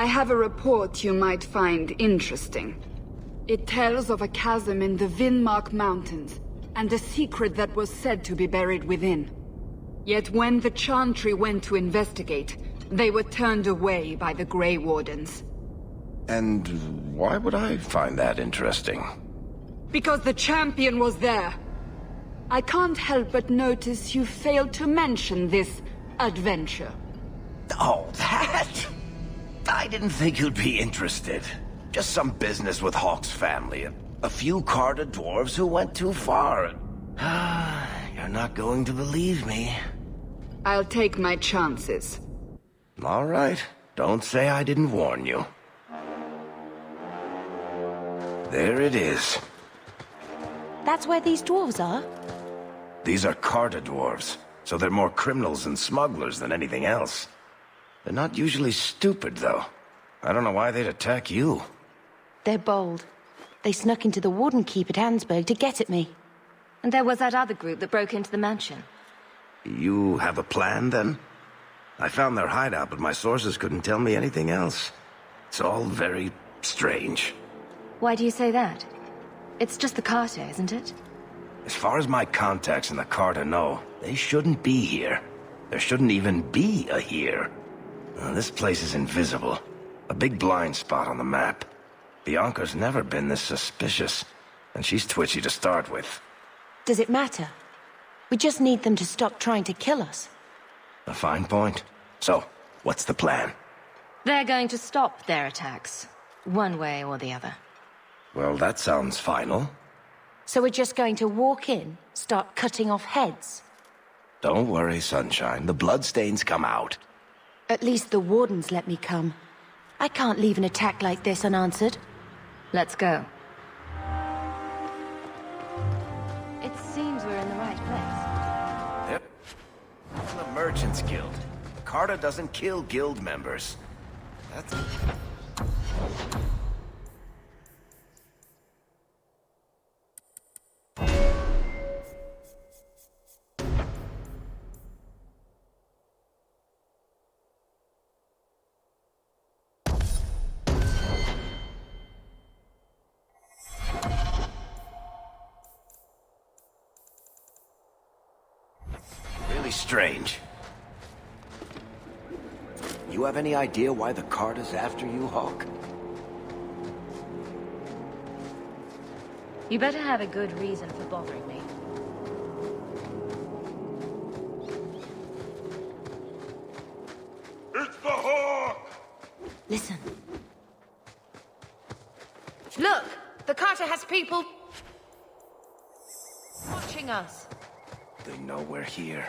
I have a report you might find interesting. It tells of a chasm in the Vinmark Mountains, and a secret that was said to be buried within. Yet when the Chantry went to investigate, they were turned away by the Grey Wardens. And why would I find that interesting? Because the champion was there. I can't help but notice you failed to mention this adventure. Oh, that? I didn't think you'd be interested. Just some business with Hawke's family. A few Carta dwarves who went too far. You're not going to believe me. I'll take my chances. All right. Don't say I didn't warn you. There it is. That's where these dwarves are? These are Carta dwarves, so they're more criminals and smugglers than anything else. They're not usually stupid, though. I don't know why they'd attack you. They're bold. They snuck into the Warden Keep at Ansburg to get at me. And there was that other group that broke into the mansion. You have a plan, then? I found their hideout, but my sources couldn't tell me anything else. It's all very strange. Why do you say that? It's just the Carta, isn't it? As far as my contacts in the Carta know, they shouldn't be here. There shouldn't even be a here. This place is invisible. A big blind spot on the map. Bianca's never been this suspicious, and she's twitchy to start with. Does it matter? We just need them to stop trying to kill us. A fine point. So, what's the plan? They're going to stop their attacks, one way or the other. Well, that sounds final. So we're just going to walk in, start cutting off heads? Don't worry, Sunshine. The bloodstains come out. At least the Wardens let me come. I can't leave an attack like this unanswered. Let's go. It seems we're in the right place. Yep. From the Merchants Guild. Carta doesn't kill guild members. That's... really strange. You have any idea why the Carta's after you, Hawke? You better have a good reason for bothering me. It's the Hawk! Listen. Look! The Carta has people... watching us. They know we're here.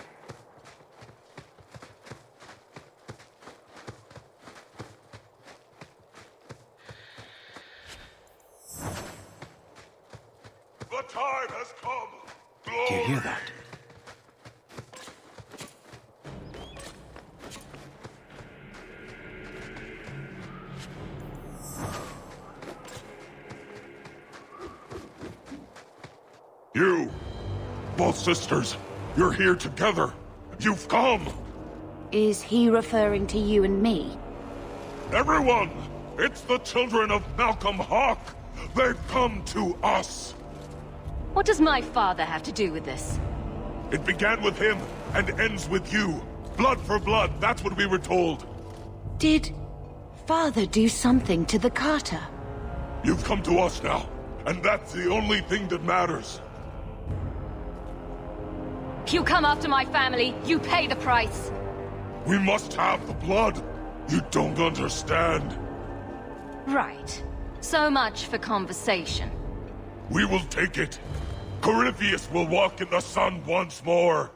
The time has come! Do you hear that? You! Both sisters! You're here together! You've come! Is he referring to you and me? Everyone! It's the children of Malcolm Hawke! They've come to us! What does my father have to do with this? It began with him, and ends with you. Blood for blood, that's what we were told. Did Father do something to the Carta? You've come to us now, and that's the only thing that matters. If you come after my family, you pay the price. We must have the blood. You don't understand. Right. So much for conversation. We will take it. Corypheus will walk in the sun once more.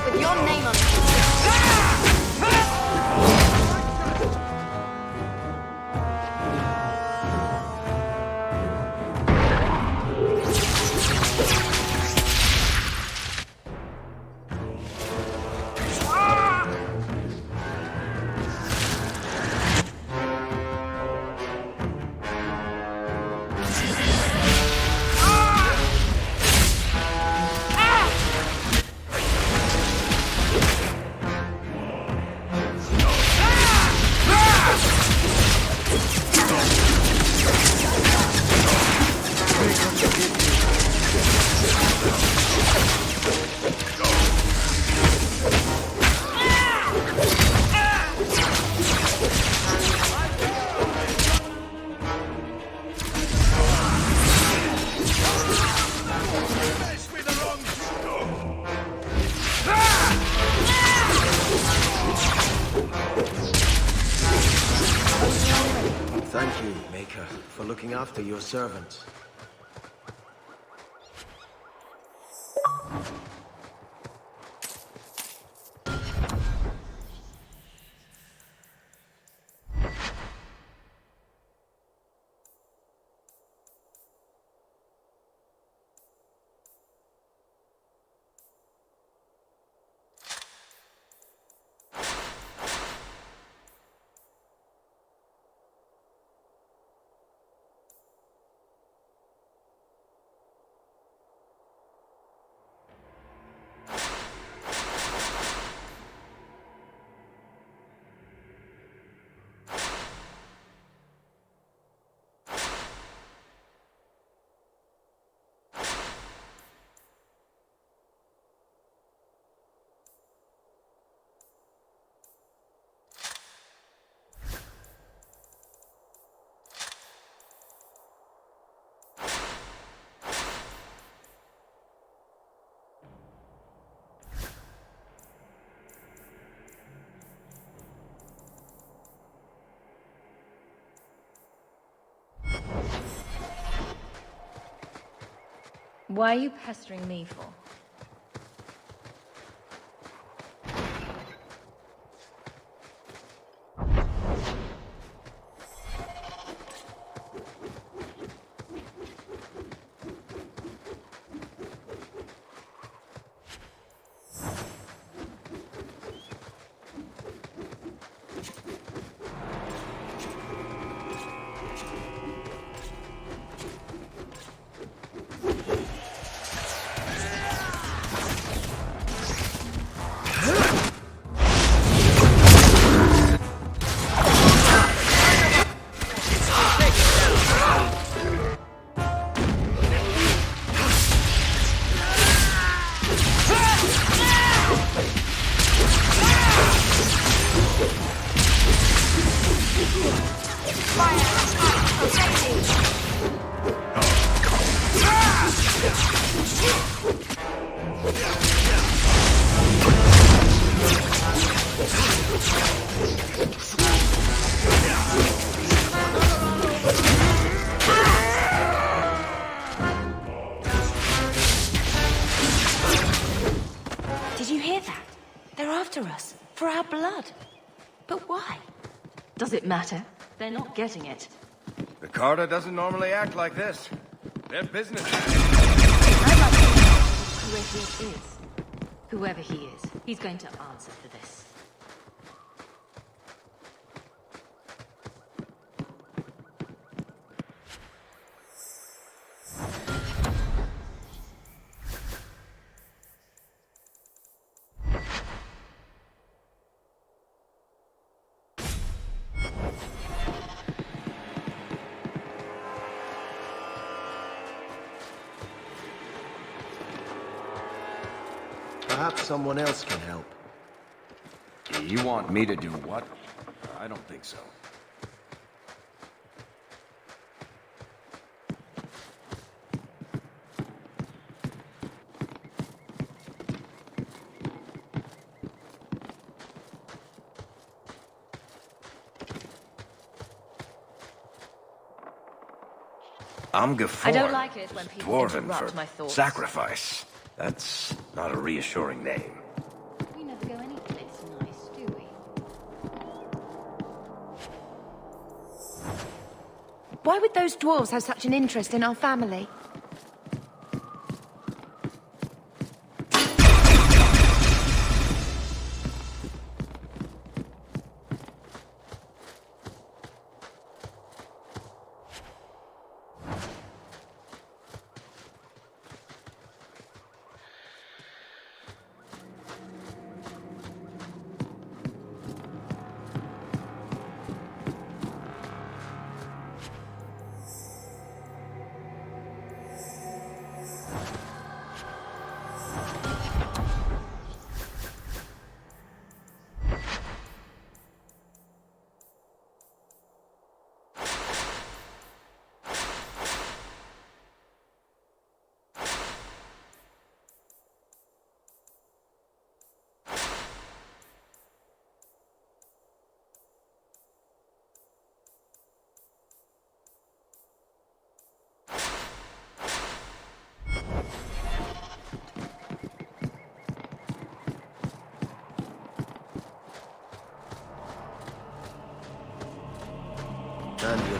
With your name on it. for looking after your servants. Why are you pestering me for? Did you hear that? They're after us. For our blood. But why? Does it matter? They're not getting it. The Carter doesn't normally act like this. They're business. I'd like to know who Prometheus is. Whoever he is, he's going to answer for this. Perhaps someone else can help. You want me to do what? I don't think so. I'm Gafor. I don't like it when people Dwarven interrupt for my thoughts. sacrifice. That's not a reassuring name. We never go anyplace nice, do we? Why would those dwarves have such an interest in our family?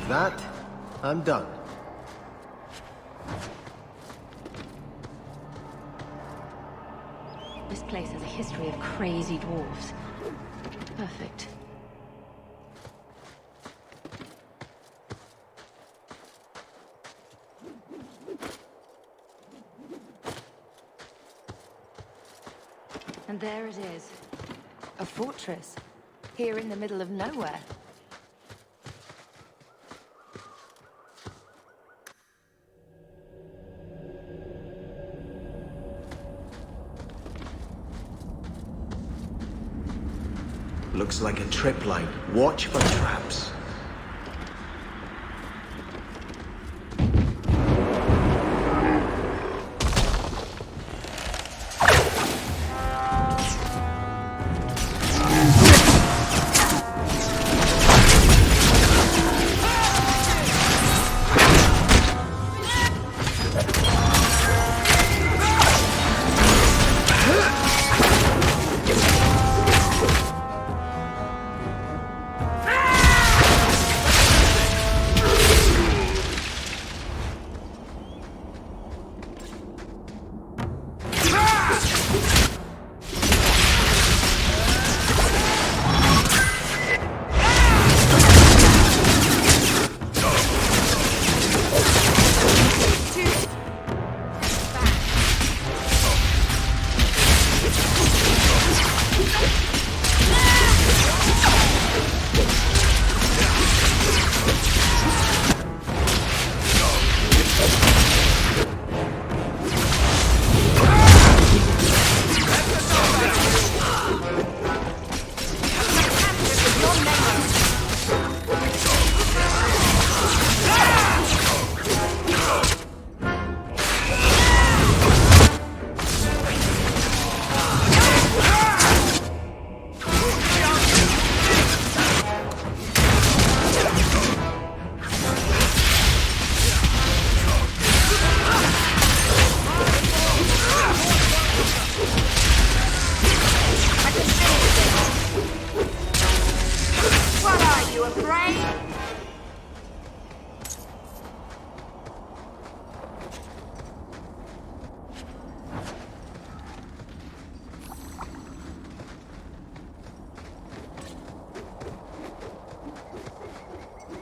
With that, I'm done. This place has a history of crazy dwarves. Perfect. And there it is. A fortress. Here in the middle of nowhere. Looks like a tripline. Watch for traps.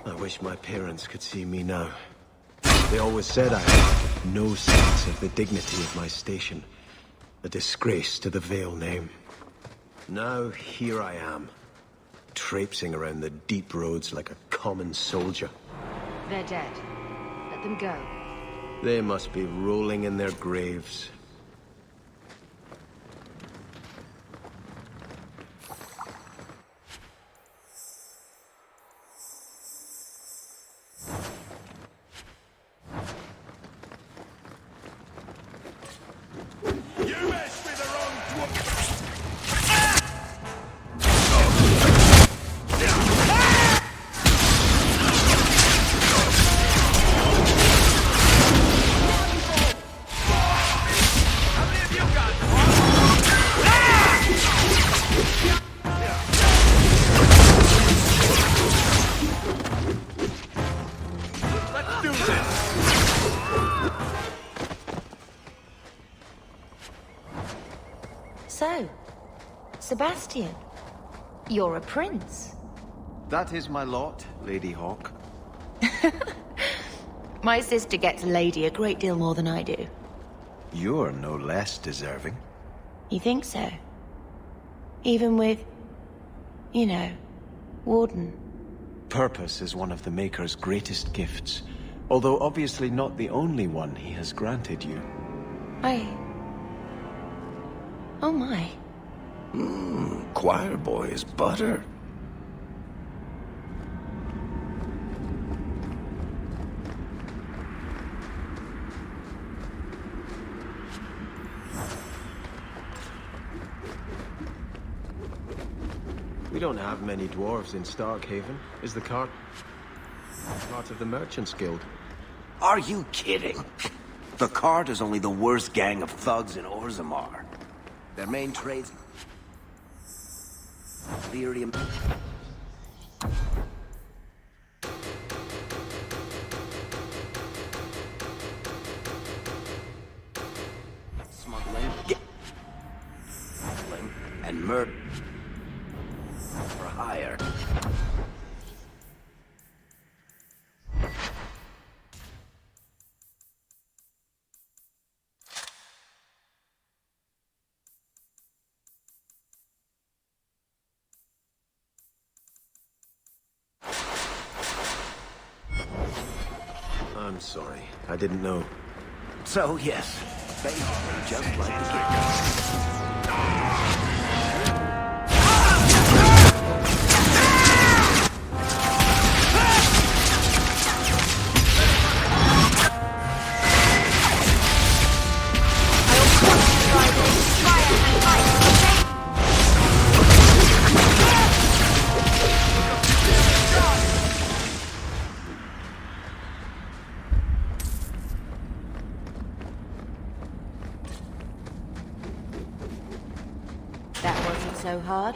I wish my parents could see me now. They always said I had no sense of the dignity of my station. A disgrace to the Vale name. Now, here I am, traipsing around the deep roads like a common soldier. They're dead. Let them go. They must be rolling in their graves. So, Sebastian, you're a prince. That is my lot, Lady Hawke. My sister gets a lady a great deal more than I do. You're no less deserving. You think so? Even with, you know, Warden. Purpose is one of the Maker's greatest gifts, although obviously not the only one he has granted you. Oh my. Choir boy is butter. We don't have many dwarves in Starkhaven. Is the cart part of the Merchants Guild? Are you kidding? The Cart is only the worst gang of thugs in Orzammar. Their main trades... Lyrium... and murder for hire. I'm sorry. I didn't know. So, yes, basically just like the game. That wasn't so hard.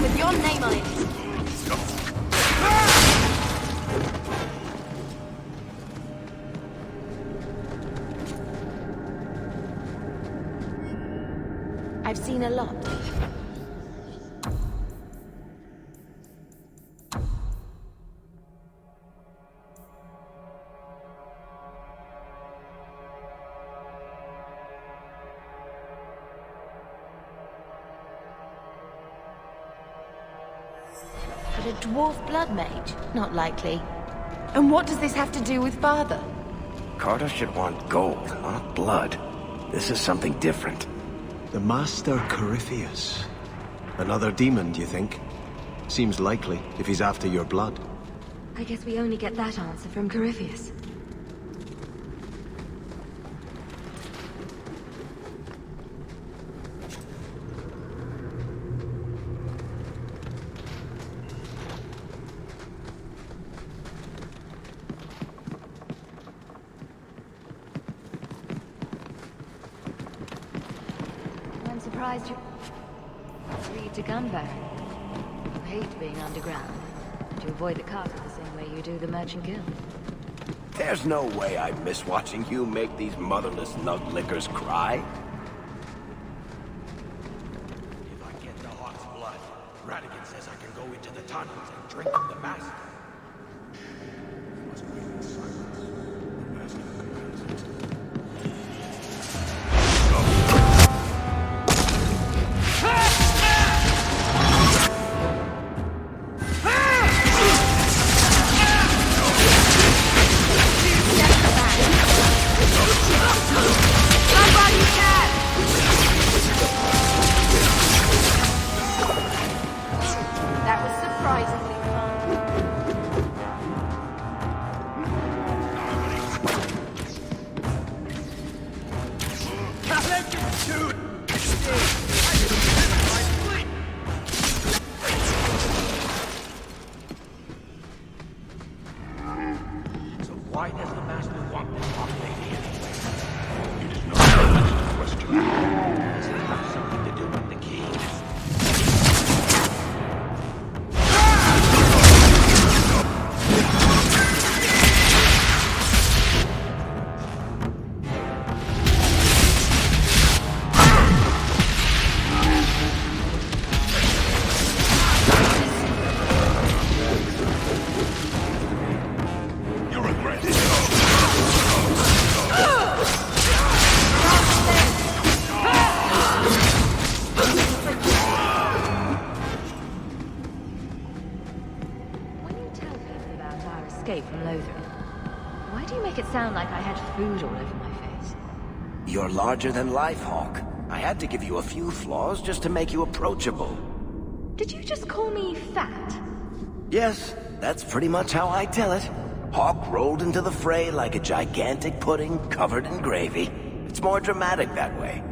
With your name on it. I've seen a lot. But a dwarf blood mage? Not likely. And what does this have to do with father? Carter should want gold, not blood. This is something different. The Master Corypheus. Another demon, do you think? Seems likely, if he's after your blood. I guess we only get that answer from Corypheus. I'm surprised you agreed to come back. You hate being underground. You avoid the Carter the same way you do the Merchant Guild. There's no way I miss watching you make these motherless nug lickers cry. If I get the Hawk's blood, Radigan says I can go into the tunnels and drink from the Master. Must wait in silence. The Master commands it. Why does the Master want this Hawk lady anyway? It is not a Master question. Does it have something to do with the key? You regret it. When you tell people about our escape from Lothar, why do you make it sound like I had food all over my face? You're larger than life, Hawk. I had to give you a few flaws just to make you approachable. Did you just call me fat? Yes, that's pretty much how I tell it. Hawk rolled into the fray like a gigantic pudding covered in gravy. It's more dramatic that way.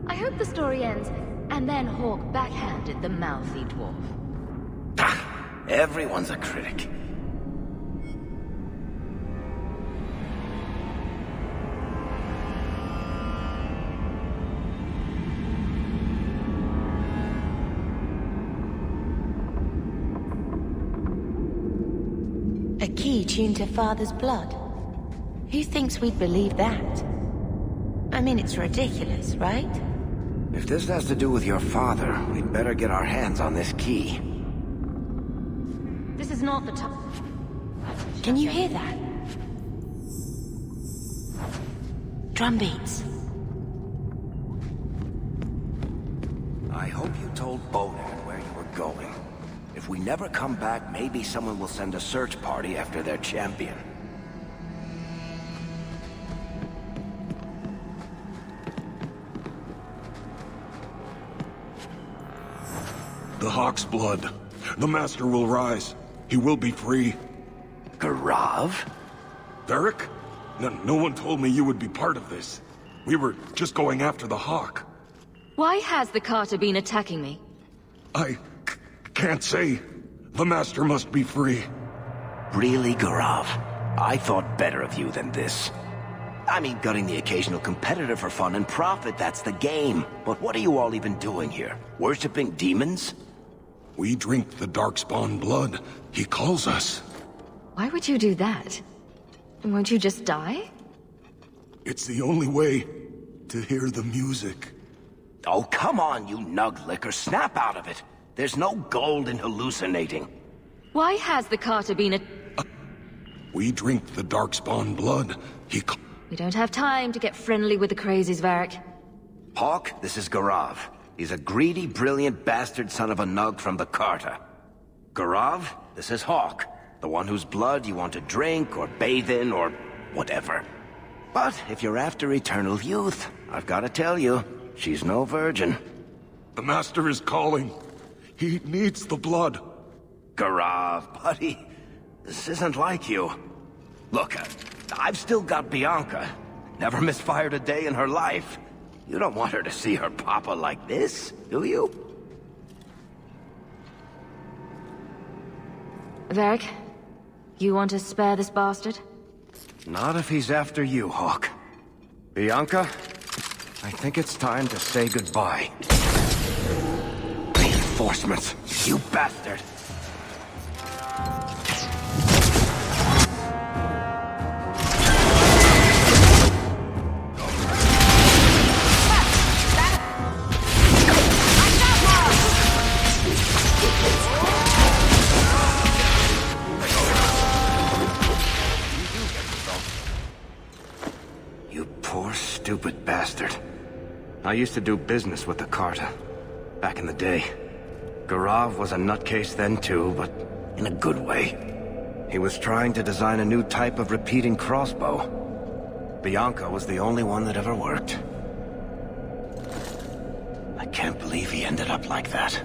I hope the story ends, and then Hawk backhanded the mouthy dwarf. Everyone's a critic. A key tuned to Father's blood. Who thinks we'd believe that? I mean, it's ridiculous, right? If this has to do with your father, we'd better get our hands on this key. This is not the time. Can you hear that? Drum beats. I hope you told Bonan where you were going. If we never come back, maybe someone will send a search party after their champion. The Hawk's blood. The Master will rise. He will be free. Garav? Varric? No one told me you would be part of this. We were just going after the Hawk. Why has the Carter been attacking me? I can't say. The Master must be free. Really, Garav? I thought better of you than this. I mean, gutting the occasional competitor for fun and profit, that's the game. But what are you all even doing here? Worshipping demons? We drink the Darkspawn blood. He calls us. Why would you do that? Won't you just die? It's the only way to hear the music. Oh, come on, you nug licker. Snap out of it. There's no gold in hallucinating. Why has the Carter been We drink the Darkspawn blood. We don't have time to get friendly with the crazies, Varric. Hawk, this is Garav. He's a greedy, brilliant bastard son of a nug from the Carter. Garav, this is Hawk. The one whose blood you want to drink, or bathe in, or whatever. But if you're after eternal youth, I've got to tell you, she's no virgin. The Master is calling. He needs the blood. Garav, buddy, this isn't like you. Look, I've still got Bianca. Never misfired a day in her life. You don't want her to see her papa like this, do you? Varric, you want to spare this bastard? Not if he's after you, Hawk. Bianca, I think it's time to say goodbye. Reinforcements, you bastard! Stupid bastard. I used to do business with the Carter. Back in the day. Garav was a nutcase then too, but in a good way. He was trying to design a new type of repeating crossbow. Bianca was the only one that ever worked. I can't believe he ended up like that.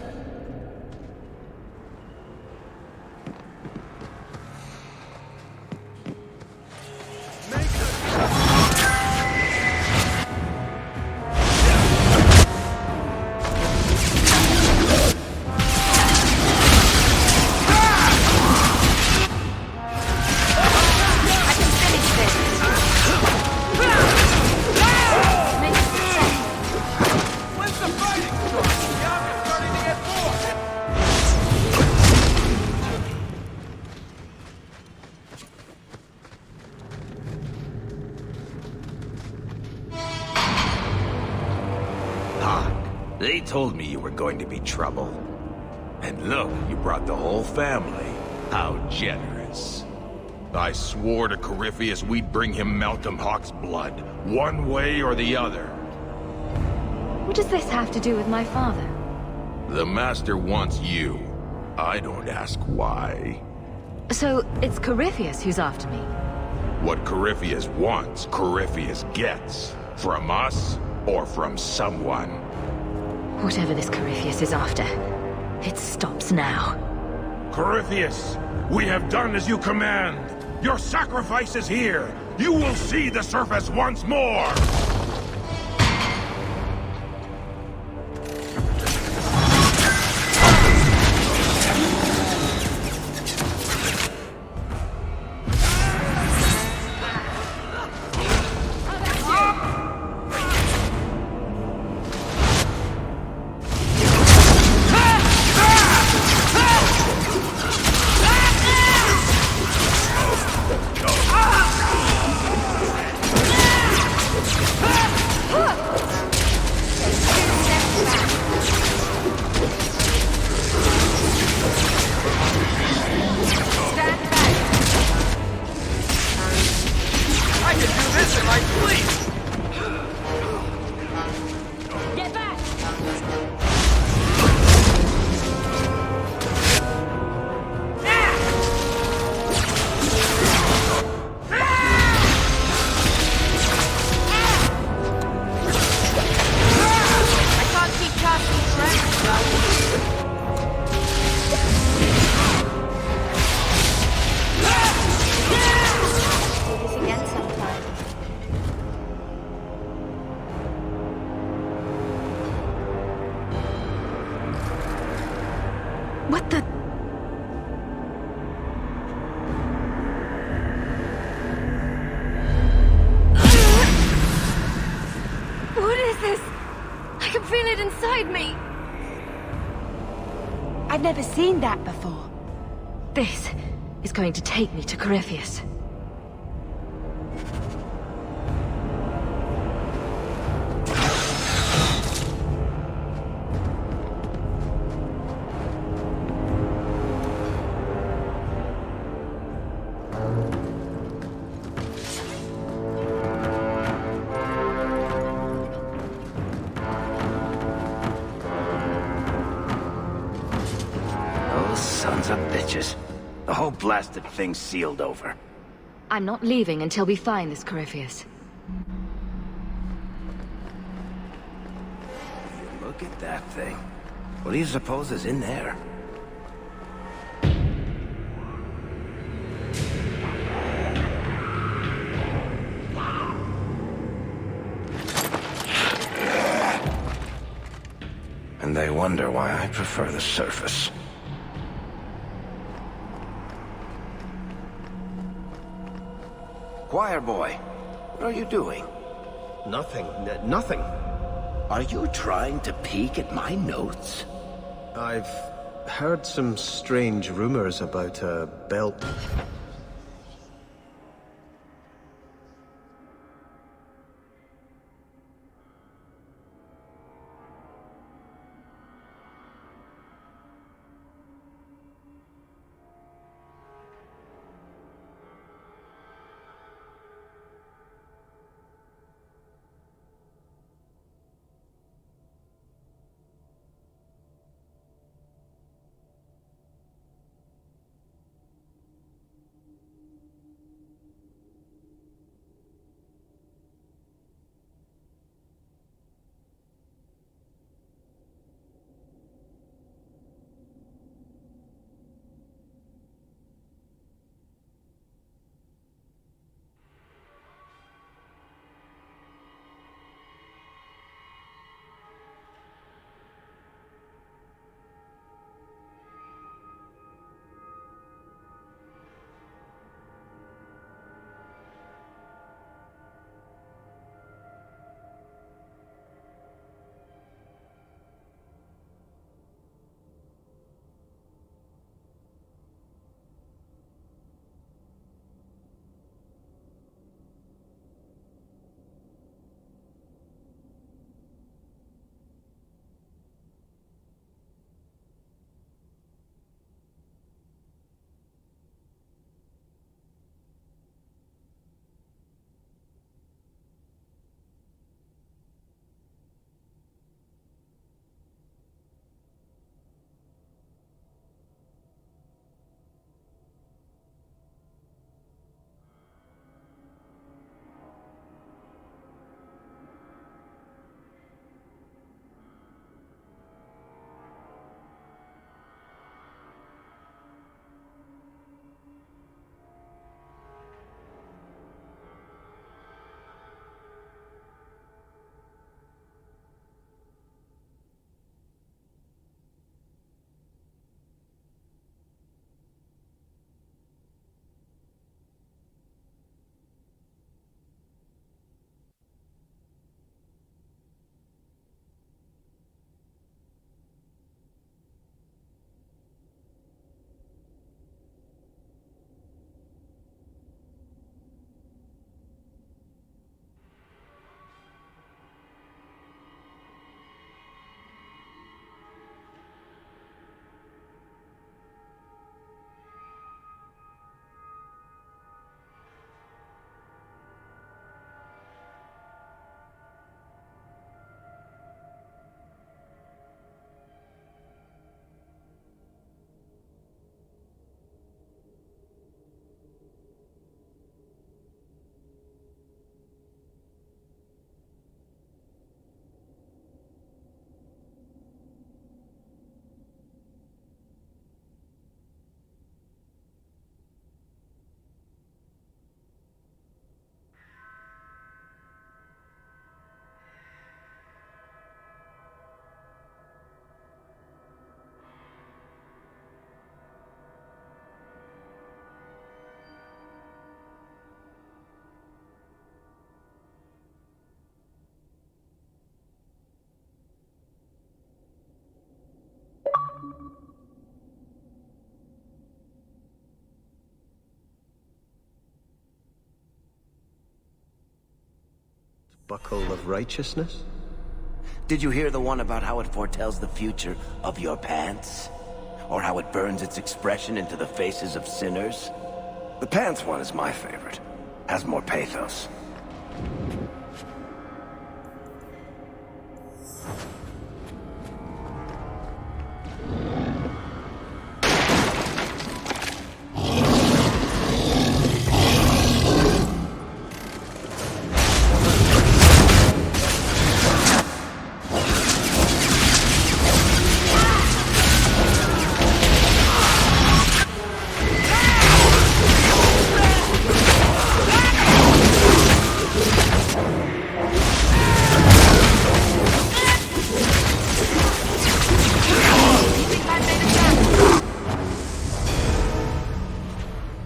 They told me you were going to be trouble. And look, you brought the whole family. How generous. I swore to Corypheus we'd bring him Malcolm Hawke's blood, one way or the other. What does this have to do with my father? The Master wants you. I don't ask why. So, it's Corypheus who's after me? What Corypheus wants, Corypheus gets. From us, or from someone. Whatever this Corypheus is after, it stops now. Corypheus, we have done as you command. Your sacrifice is here. You will see the surface once more. What the... What is this? I can feel it inside me! I've never seen that before. This is going to take me to Corypheus. Sons of bitches. The whole blasted thing's sealed over. I'm not leaving until we find this Corypheus. Look at that thing. What do you suppose is in there? And they wonder why I prefer the surface. Choir boy, what are you doing? Nothing. Nothing. Are you trying to peek at my notes? I've heard some strange rumors about a belt. Buckle of Righteousness? Did you hear the one about how it foretells the future of your pants? Or how it burns its expression into the faces of sinners? The pants one is my favorite. Has more pathos.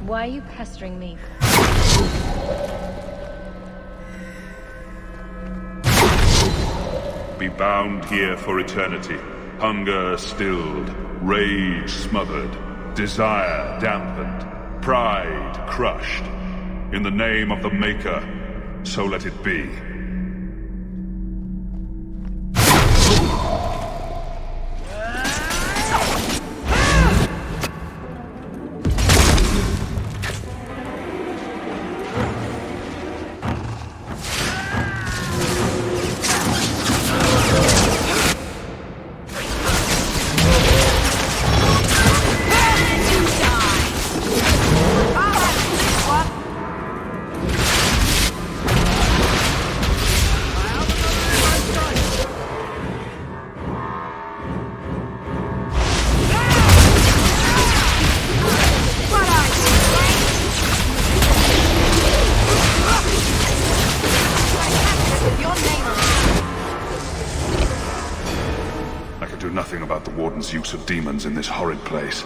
Why are you pestering me? Be bound here for eternity. Hunger stilled, rage smothered, desire dampened, pride crushed. In the name of the Maker, so let it be. Nothing about the Warden's use of demons in this horrid place.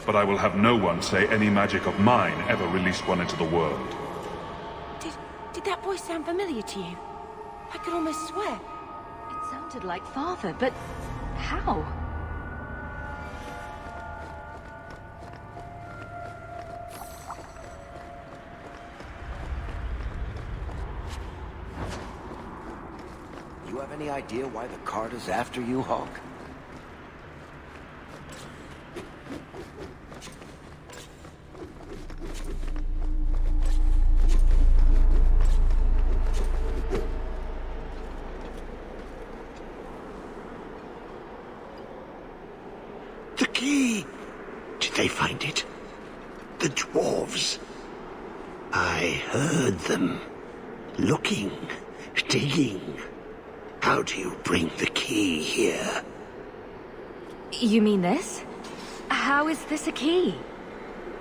But I will have no one say any magic of mine ever released one into the world. Did that voice sound familiar to you? I could almost swear. It sounded like Father, but how? You have any idea why the cart is after you, Hawk? The key! Did they find it? The dwarves. I heard them. Looking, digging. How do you bring the key here? You mean this? How is this a key?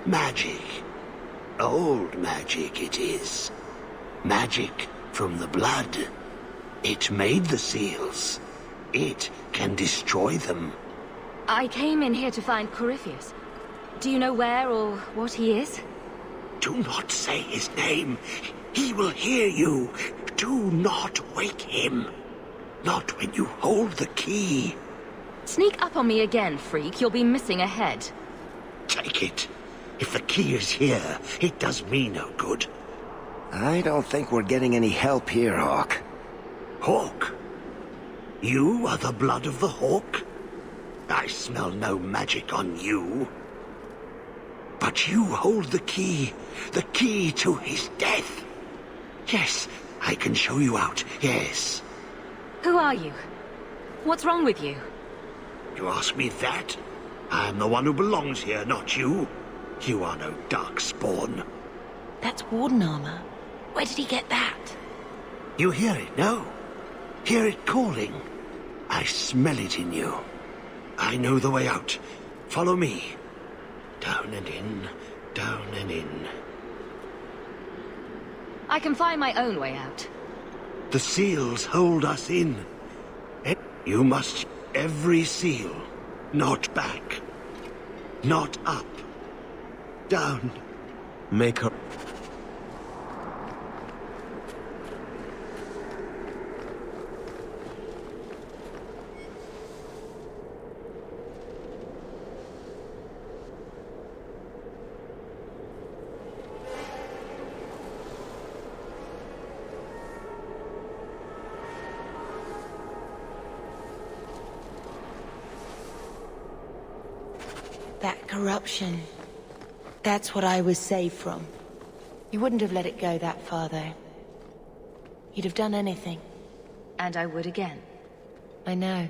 Magic. Old magic it is. Magic from the blood. It made the seals. It can destroy them. I came in here to find Corypheus. Do you know where or what he is? Do not say his name. He will hear you. Do not wake him. Not when you hold the key. Sneak up on me again, freak. You'll be missing a head. Take it. If the key is here, it does me no good. I don't think we're getting any help here, Hawk. Hawk? You are the blood of the Hawk? I smell no magic on you. But you hold the key to his death. Yes, I can show you out, yes. Who are you? What's wrong with you? You ask me that? I am the one who belongs here, not you. You are no darkspawn. That's Warden armor. Where did he get that? You hear it, no? Hear it calling. I smell it in you. I know the way out. Follow me. Down and in, down and in. I can find my own way out. The seals hold us in. You must every seal. Not back. Not up. Down. Make her... That corruption. That's what I was saved from. You wouldn't have let it go that far, though. You'd have done anything. And I would again. I know.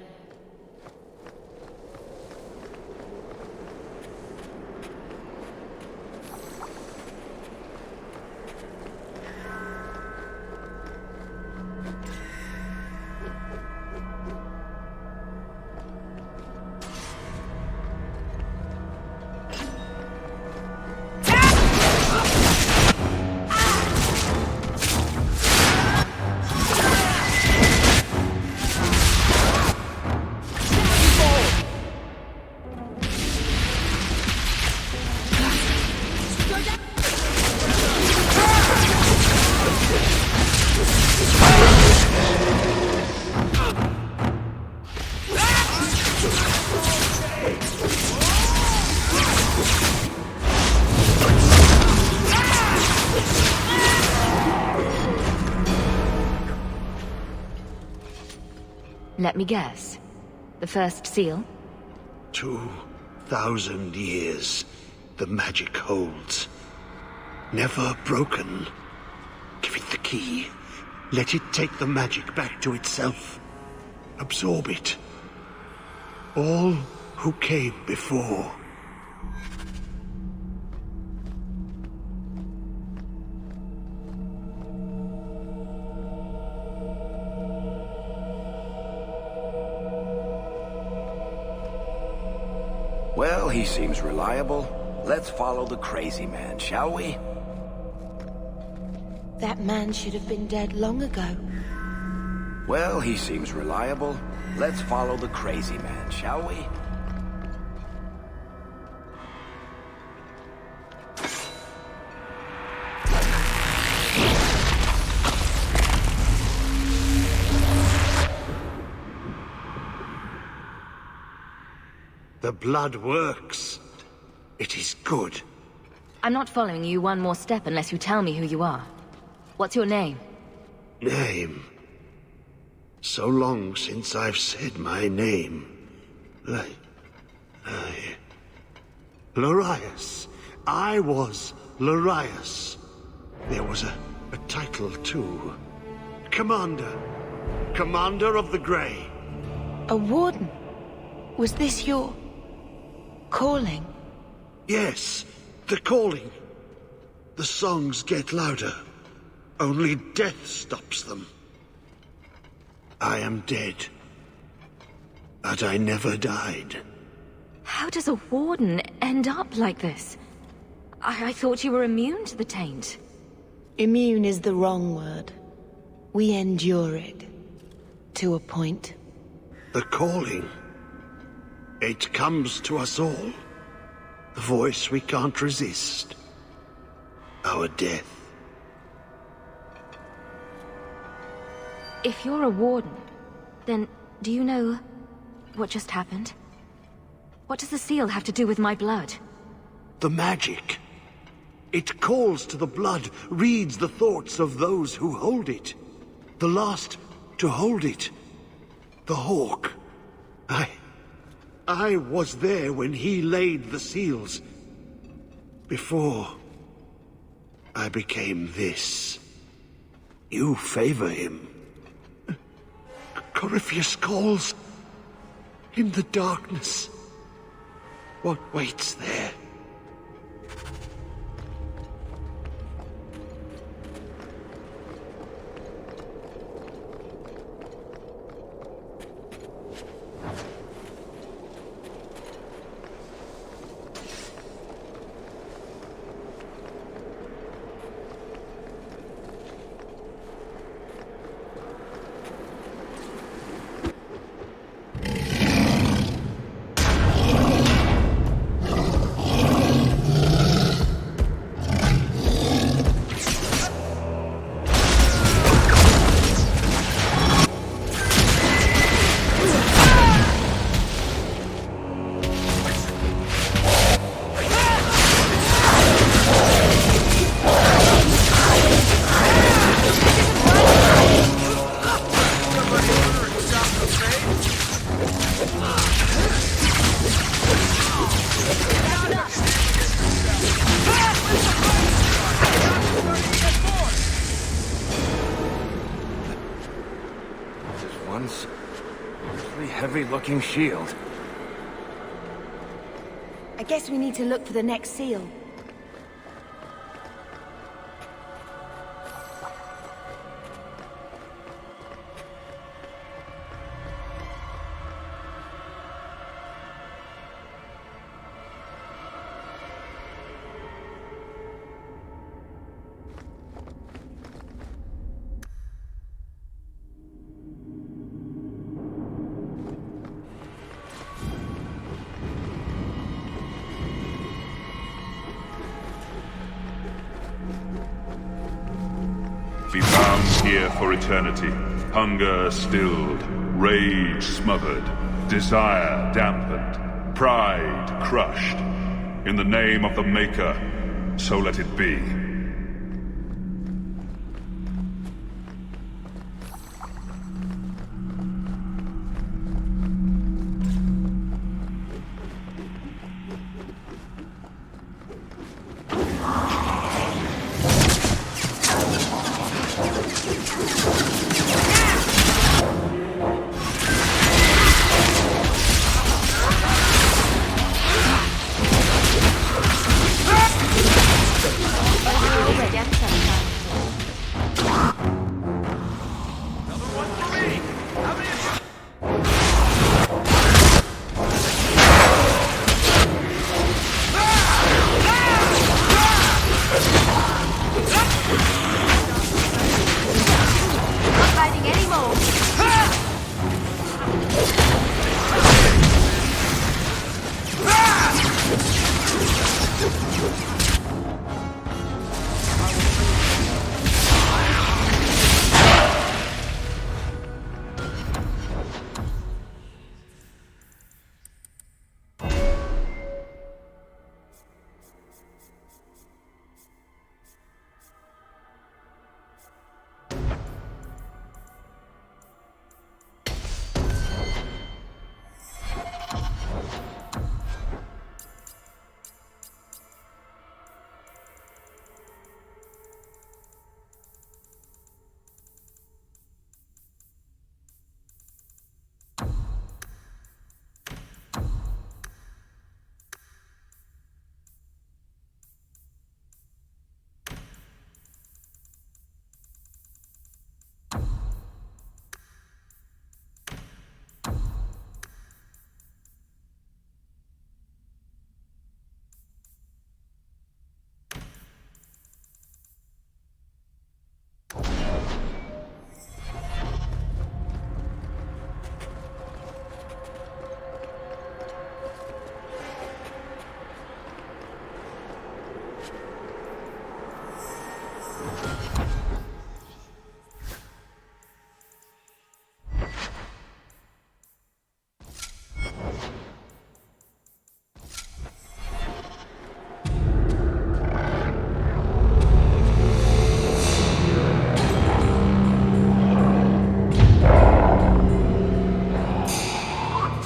Let me guess. The first seal? 2,000 years the magic holds. Never broken. Give it the key. Let it take the magic back to itself. Absorb it. All who came before. Well, he seems reliable. Let's follow the crazy man, shall we? That man should have been dead long ago. Well, he seems reliable. Let's follow the crazy man, shall we? The blood works. It is good. I'm not following you one more step unless you tell me who you are. What's your name? Name. So long since I've said my name. Larius. I was Larius. There was a title too. Commander. Commander of the Grey. A warden? Was this your calling? Yes, the calling. The songs get louder. Only death stops them. I am dead. But I never died. How does a warden end up like this? I thought you were immune to the taint. Immune is the wrong word. We endure it. To a point. The calling. It comes to us all. The voice we can't resist. Our death. If you're a warden, then do you know what just happened? What does the seal have to do with my blood? The magic. It calls to the blood, reads the thoughts of those who hold it. The last to hold it. The Hawk. I was there when he laid the seals. Before I became this. You favor him. Corypheus calls. In the darkness. What waits there? heavy-looking shield. I guess we need to look for the next seal. Be bound here for eternity, hunger stilled, rage smothered, desire dampened, pride crushed. In the name of the Maker, so let it be.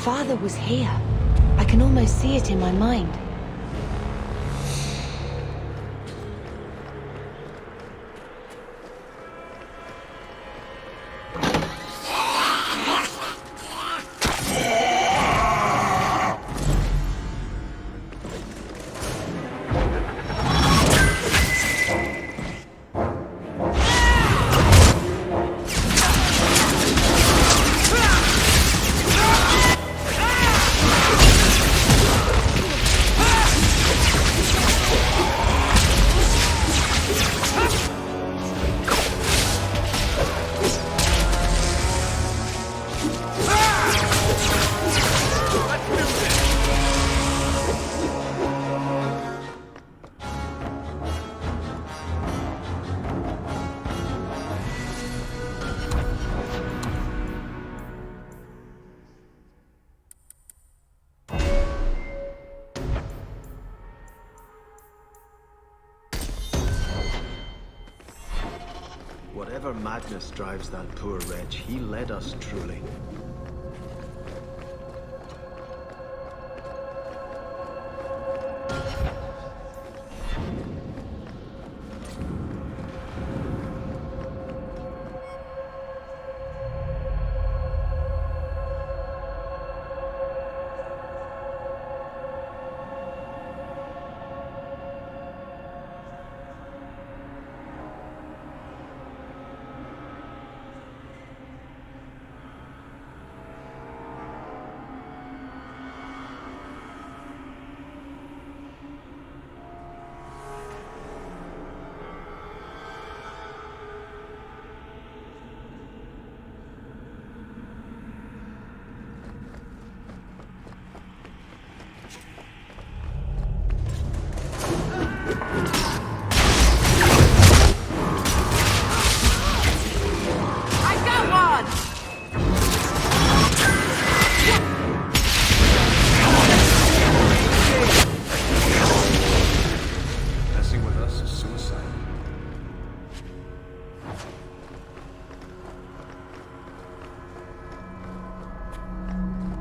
Father was here. I can almost see it in my mind. Whatever madness drives that poor wretch, he led us truly.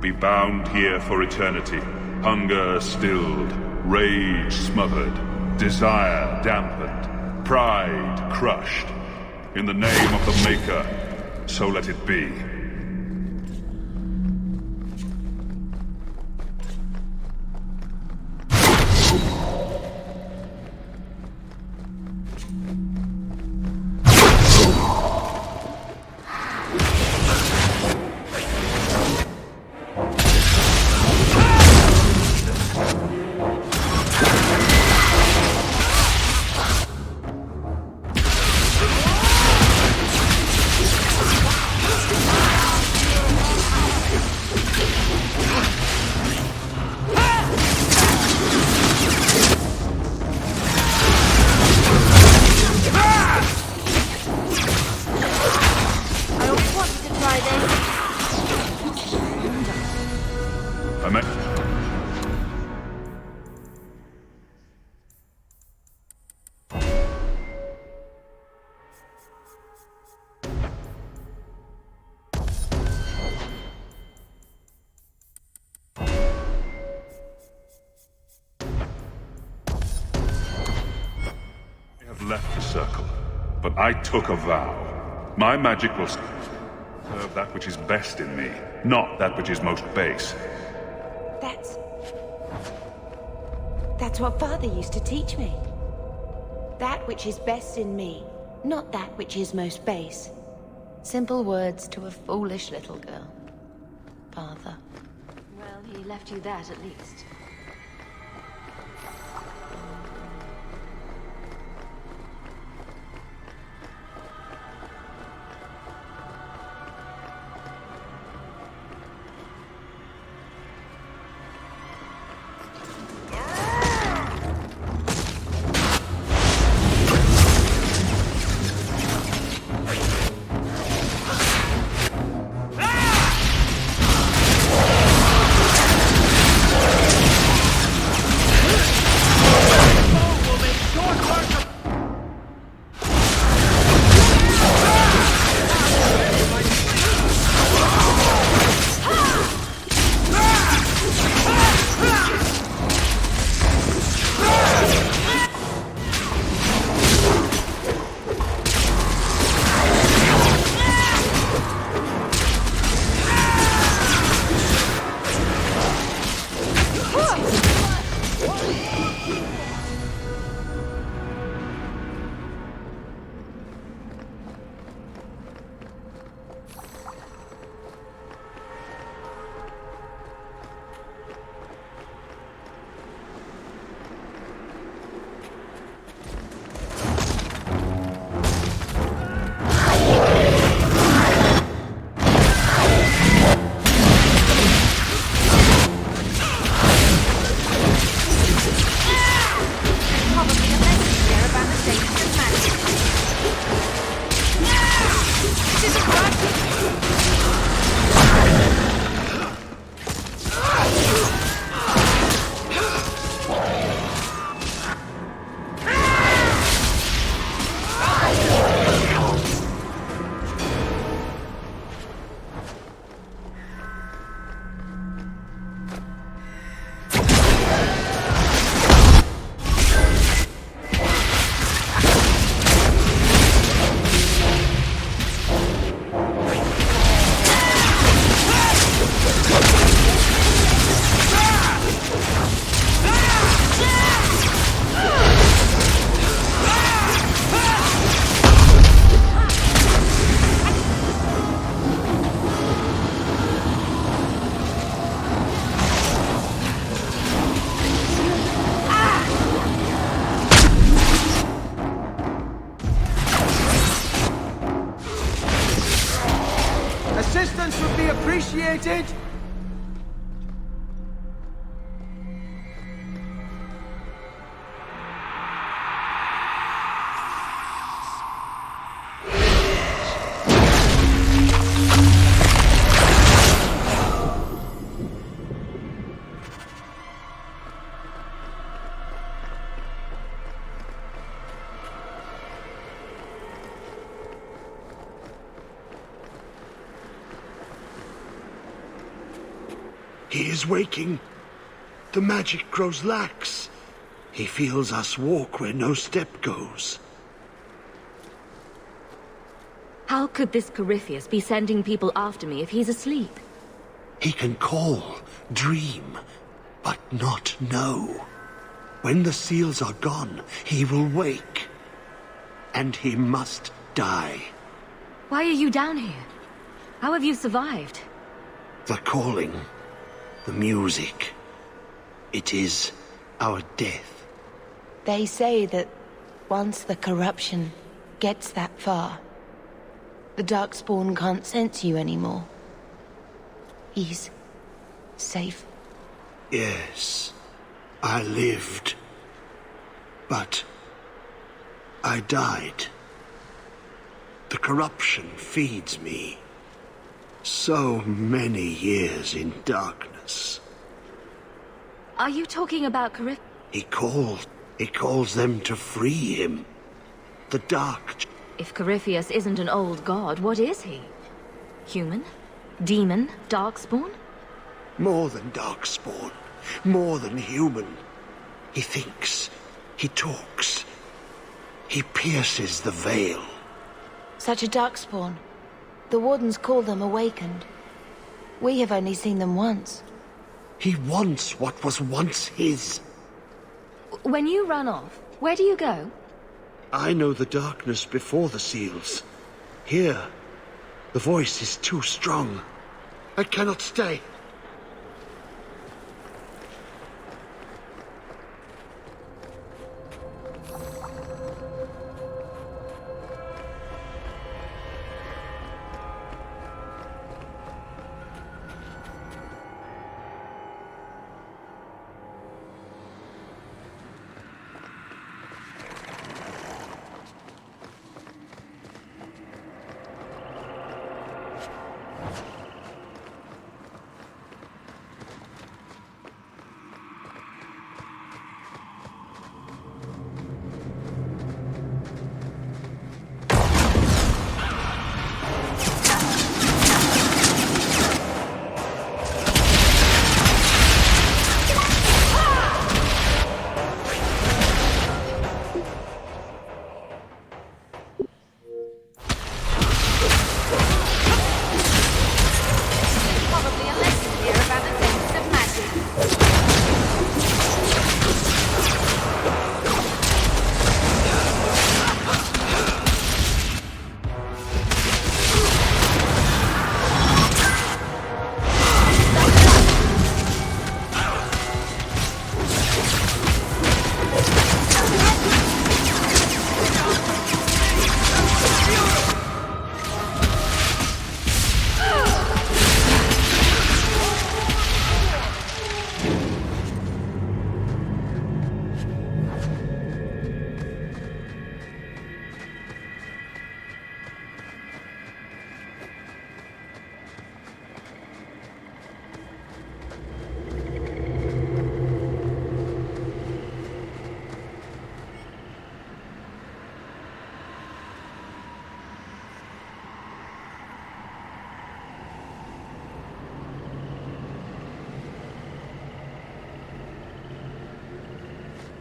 be bound here for eternity, hunger stilled, rage smothered, desire dampened, pride crushed. In the name of the Maker, so let it be. Left the circle, but I took a vow. My magic will serve that which is best in me, not that which is most base. That's what Father used to teach me. That which is best in me, not that which is most base. Simple words to a foolish little girl. Father. Well, he left you that at least. appreciated! He is waking. The magic grows lax. He feels us walk where no step goes. How could this Corypheus be sending people after me if he's asleep? He can call, dream, but not know. When the seals are gone, he will wake. And he must die. Why are you down here? How have you survived? The calling, the music. It is our death. They say that once the corruption gets that far, the Darkspawn can't sense you anymore. He's safe. Yes, I lived. But I died. The corruption feeds me. So many years in darkness. Are you talking about Corypheus? He calls them to free him. The Dark... If Corypheus isn't an old god, what is he? Human? Demon? Darkspawn? More than Darkspawn. More than human. He thinks. He talks. He pierces the veil. Such a Darkspawn. The Wardens call them awakened. We have only seen them once. He wants what was once his. When you run off, where do you go? I know the darkness before the seals. Here, the voice is too strong. I cannot stay.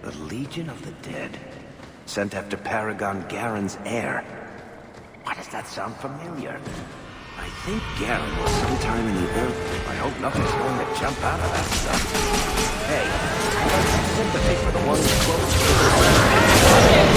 The Legion of the Dead. Sent after Paragon Garen's heir. Why does that sound familiar? I think Garen was sometime in the earth. I hope nothing's going to jump out of that stuff. Hey, I got some sympathy for the ones close to the...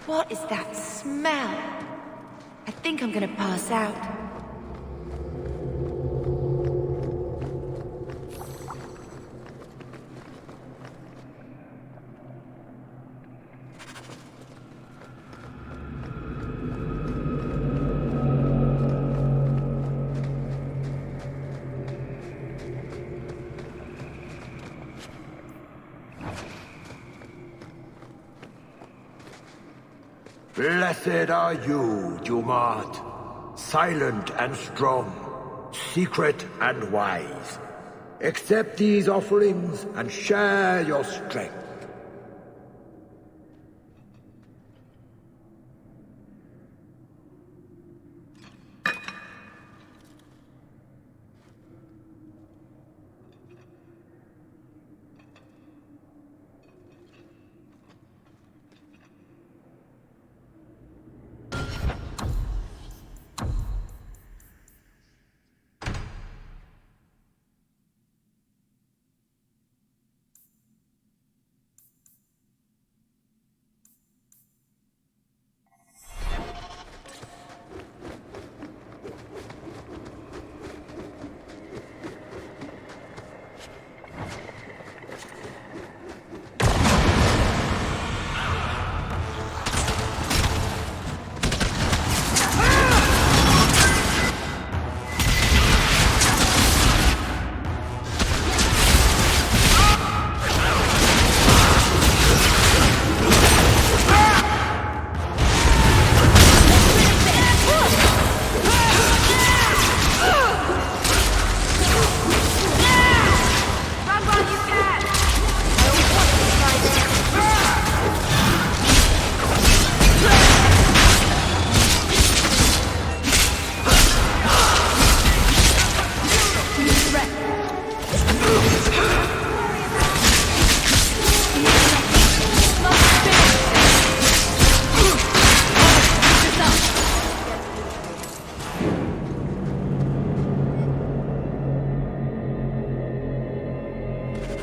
What is that smell? I think I'm gonna pass out. Blessed are you, Dumart. Silent and strong, secret and wise. Accept these offerings and share your strength.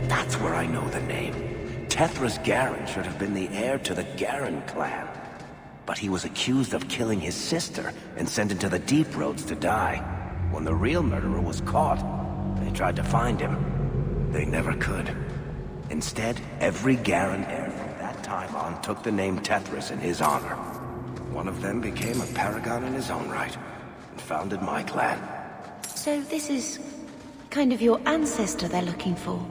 That's where I know the name. Tethras Garen should have been the heir to the Garen clan. But he was accused of killing his sister and sent into the Deep Roads to die. When the real murderer was caught, they tried to find him. They never could. Instead, every Garen heir from that time on took the name Tethras in his honor. One of them became a paragon in his own right, and founded my clan. So this is kind of your ancestor they're looking for?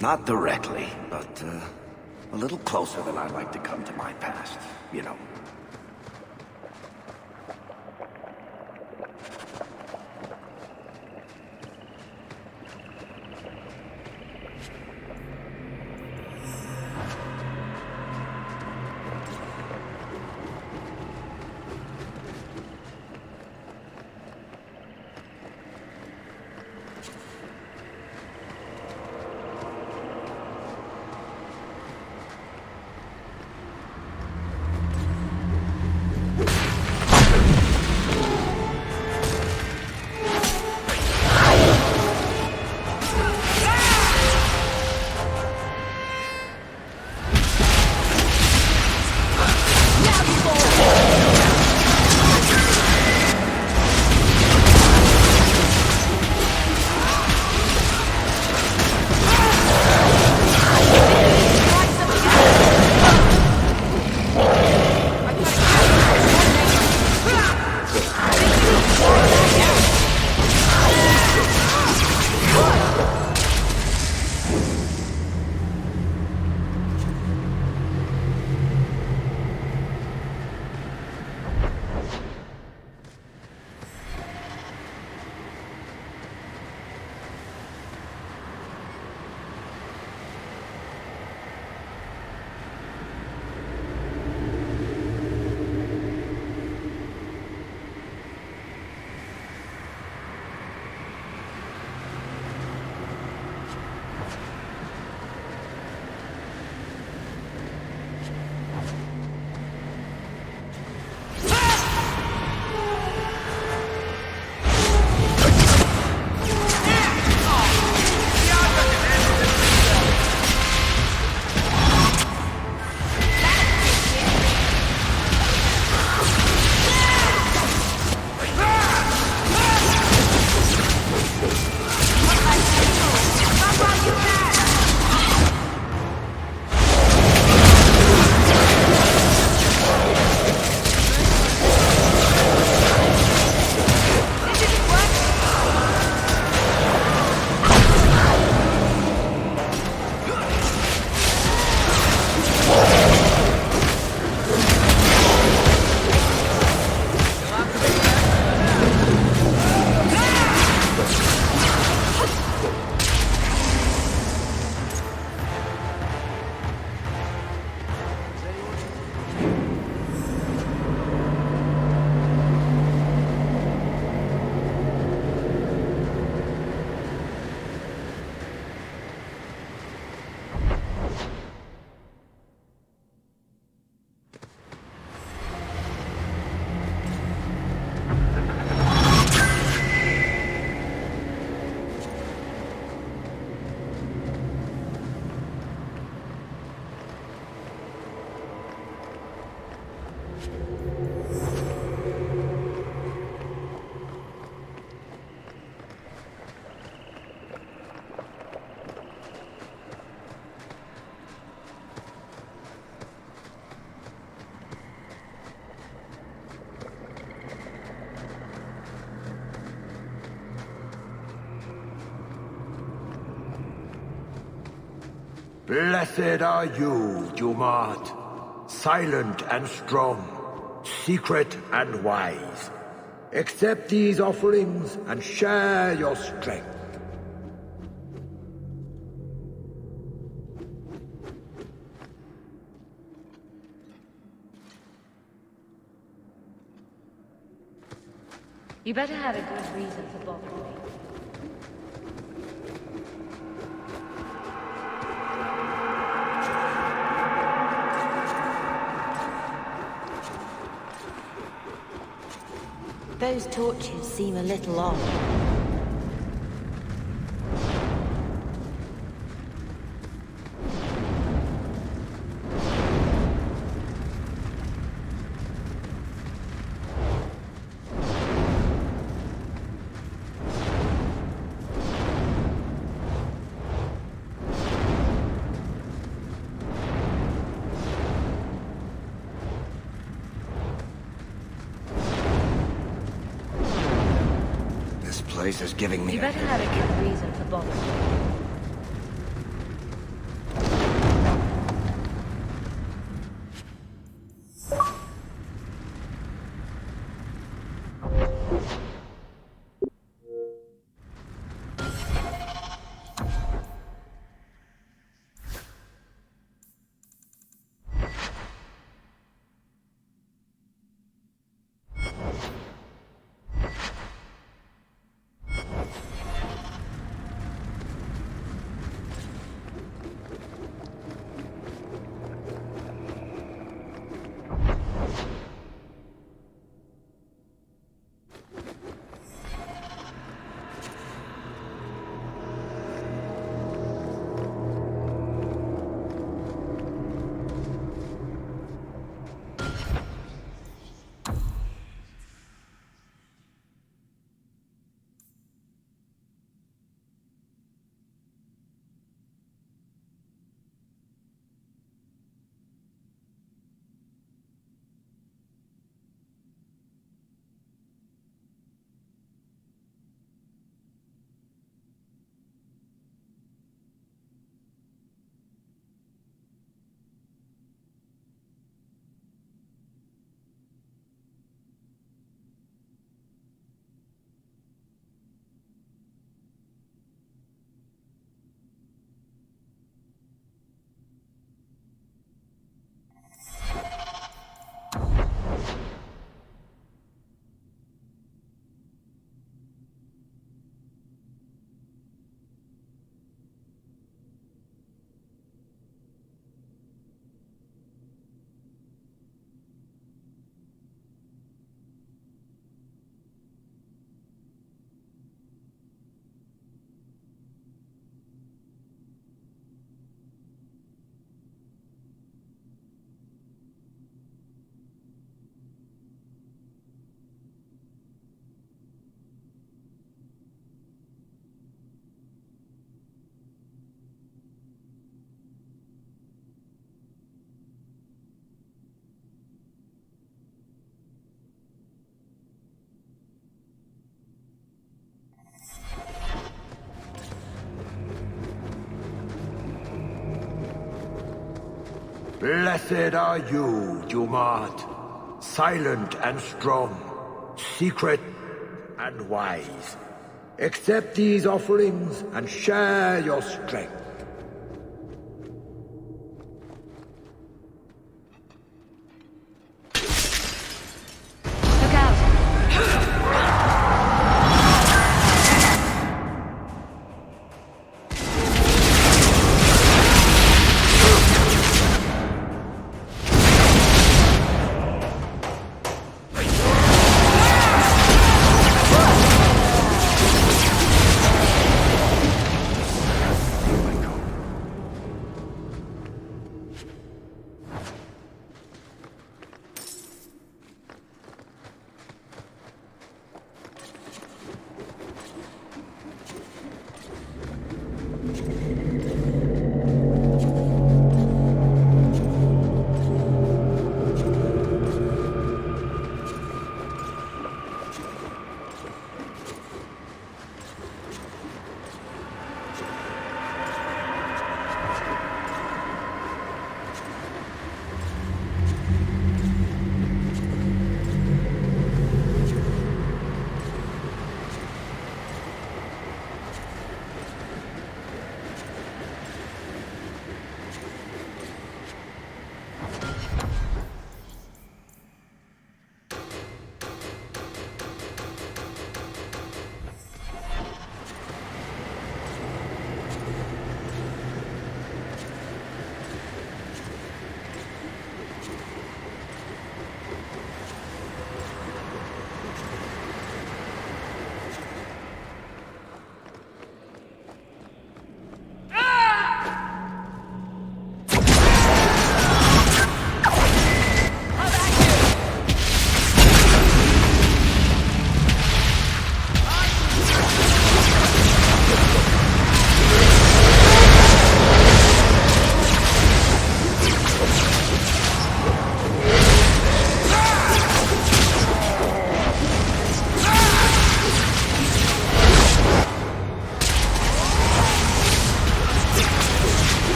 Not directly, but a little closer than I'd like to come to my past, you know. Blessed are you, Jumart. Silent and strong, secret and wise. Accept these offerings and share your strength. You better have a good reason for bothering me. Those torches seem a little off. This place is giving me You a better have a good reason for bothering me. Blessed are you, Jumart. Silent and strong, secret and wise. Accept these offerings and share your strength. Look out!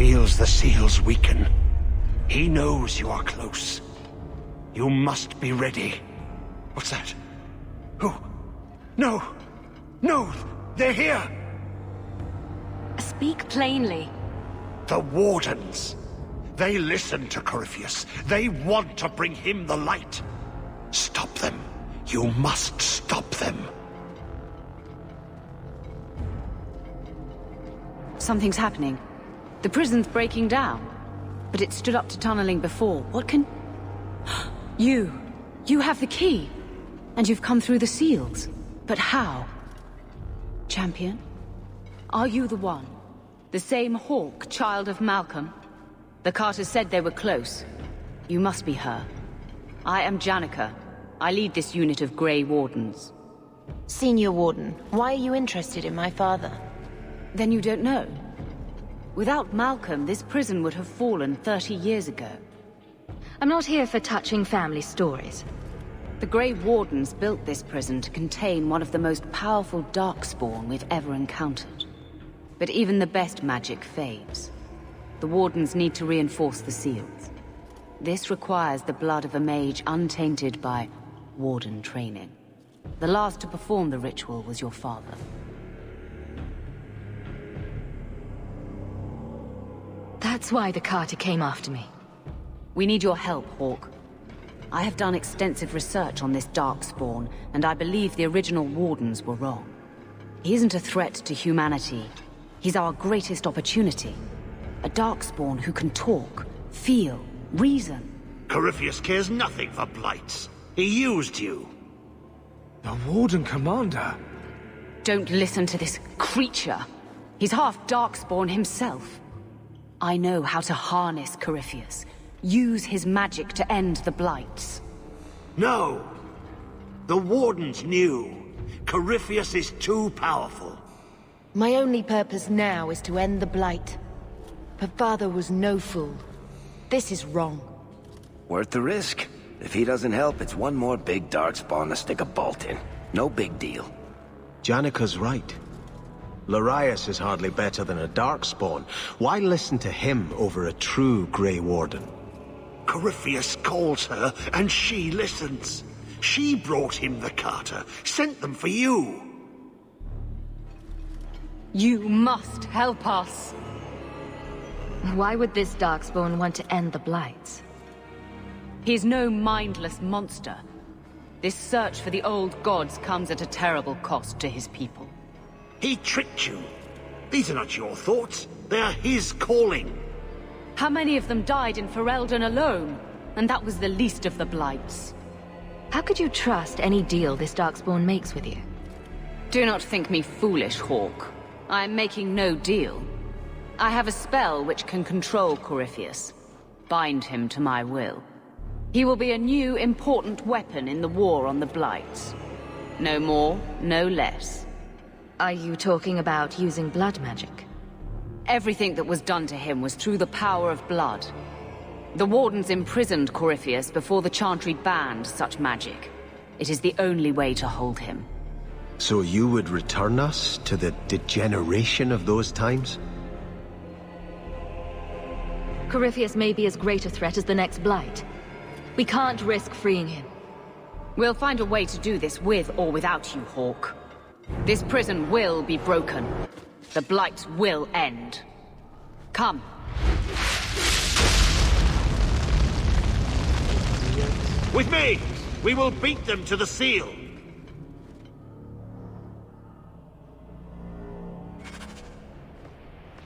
feels the seals weaken. He knows you are close. You must be ready. What's that? Who? No! No! They're here! Speak plainly. The Wardens. They listen to Corypheus. They want to bring him the light. Stop them. You must stop them. Something's happening. The prison's breaking down. But it stood up to tunneling before. What can... You have the key. And you've come through the seals. But how? Champion? Are you the one? The same Hawke, child of Malcolm? The Carters said they were close. You must be her. I am Janica. I lead this unit of Grey Wardens. Senior Warden, why are you interested in my father? Then you don't know? Without Malcolm, this prison would have fallen 30 years ago. I'm not here for touching family stories. The Grey Wardens built this prison to contain one of the most powerful Darkspawn we've ever encountered. But even the best magic fades. The Wardens need to reinforce the seals. This requires the blood of a mage untainted by Warden training. The last to perform the ritual was your father. That's why the Carter came after me. We need your help, Hawke. I have done extensive research on this Darkspawn, and I believe the original Wardens were wrong. He isn't a threat to humanity. He's our greatest opportunity. A Darkspawn who can talk, feel, reason. Corypheus cares nothing for blights. He used you. The Warden Commander? Don't listen to this creature. He's half Darkspawn himself. I know how to harness Corypheus. Use his magic to end the blights. No! The Wardens knew. Corypheus is too powerful. My only purpose now is to end the Blight. But father was no fool. This is wrong. Worth the risk. If he doesn't help, it's one more big Darkspawn to stick a bolt in. No big deal. Janica's right. Larius is hardly better than a Darkspawn. Why listen to him over a true Grey Warden? Corypheus calls her, and she listens. She brought him the Carter, sent them for you. You must help us. Why would this Darkspawn want to end the Blights? He's no mindless monster. This search for the old gods comes at a terrible cost to his people. He tricked you. These are not your thoughts. They are his calling. How many of them died in Ferelden alone? And that was the least of the blights. How could you trust any deal this Darkspawn makes with you? Do not think me foolish, Hawke. I am making no deal. I have a spell which can control Corypheus. Bind him to my will. He will be a new, important weapon in the war on the blights. No more, no less. Are you talking about using blood magic? Everything that was done to him was through the power of blood. The Wardens imprisoned Corypheus before the Chantry banned such magic. It is the only way to hold him. So you would return us to the degeneration of those times? Corypheus may be as great a threat as the next Blight. We can't risk freeing him. We'll find a way to do this with or without you, Hawke. This prison will be broken. The Blight will end. Come. With me! We will beat them to the seal!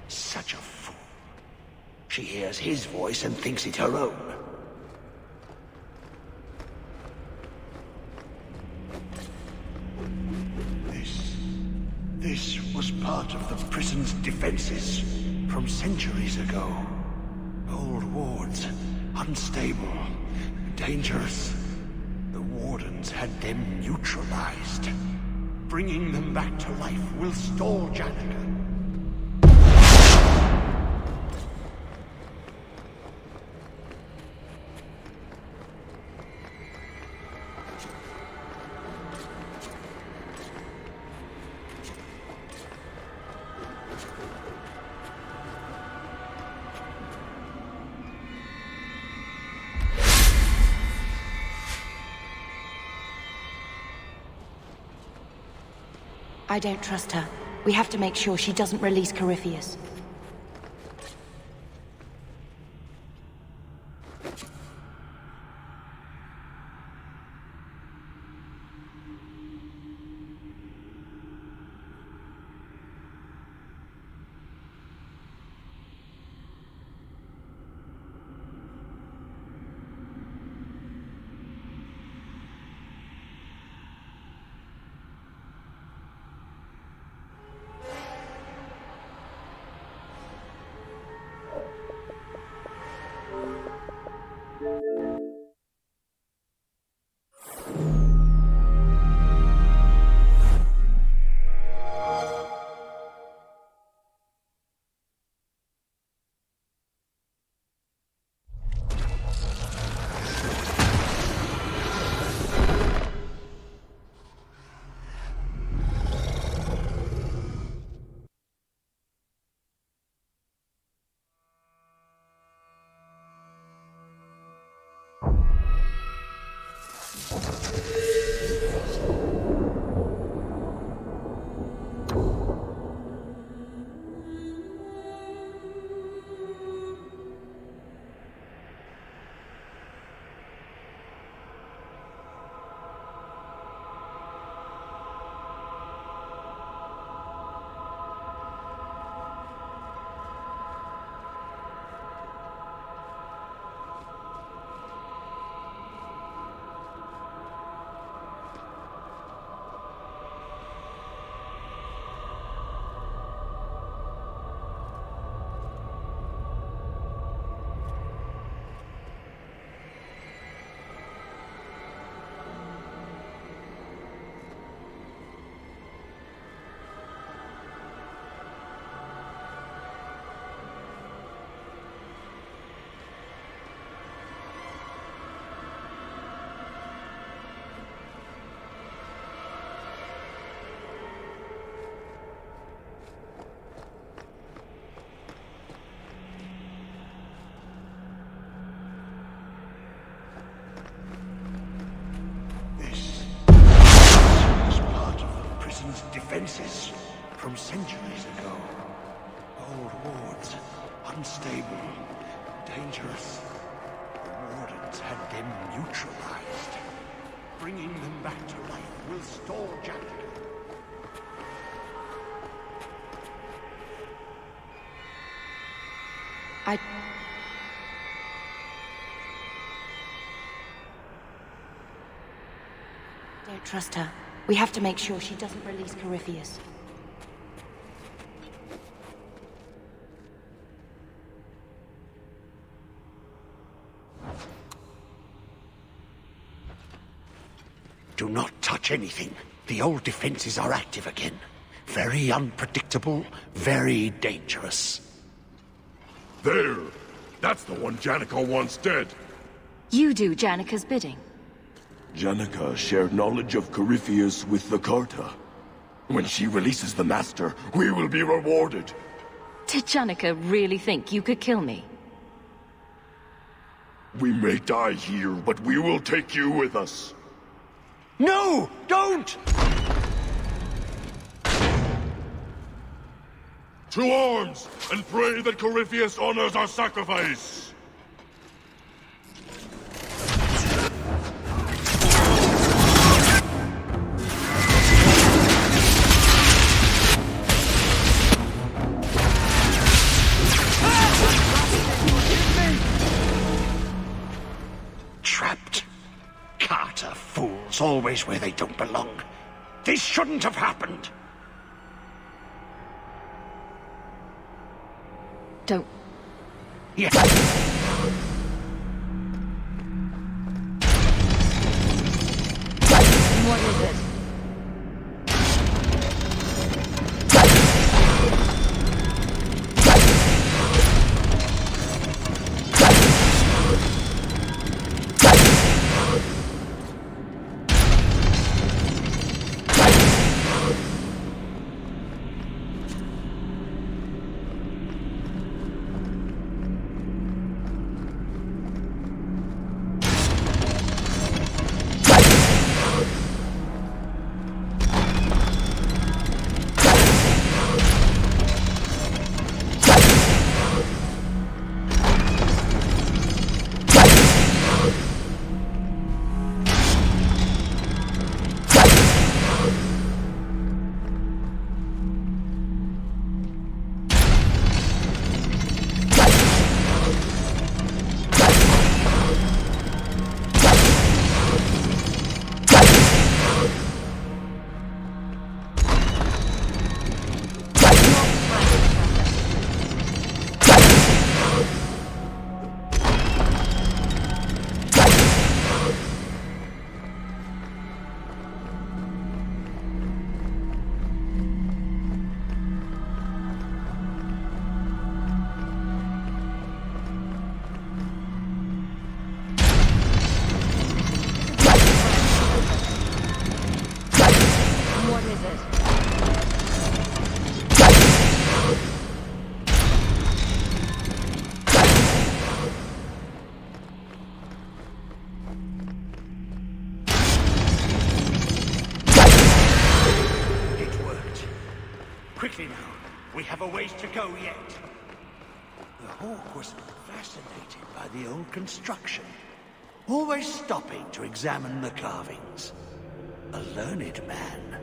Such a fool. She hears his voice and thinks it her own. This was part of the prison's defenses from centuries ago. Old wards, unstable, dangerous. The Wardens had them neutralized. Bringing them back to life will stall Janica. I don't trust her. We have to make sure she doesn't release Corypheus. Defenses from centuries ago. Old wards, unstable, dangerous. The Wardens had them neutralized. Bringing them back to life will stall Janica. Don't trust her. We have to make sure she doesn't release Corypheus. Do not touch anything. The old defenses are active again. Very unpredictable, very dangerous. There! That's the one Janica wants dead! You do Janica's bidding. Janica shared knowledge of Corypheus with the Carta. When she releases the Master, we will be rewarded. Did Janica really think you could kill me? We may die here, but we will take you with us. No! Don't! To arms, and pray that Corypheus honors our sacrifice! Trapped. Carter fools, always where they don't belong. This shouldn't have happened. Don't. Yeah. What is it? it. It worked. Quickly now. We have a ways to go yet. The Hawk was fascinated by the old construction, always stopping to examine the carvings. A learned man.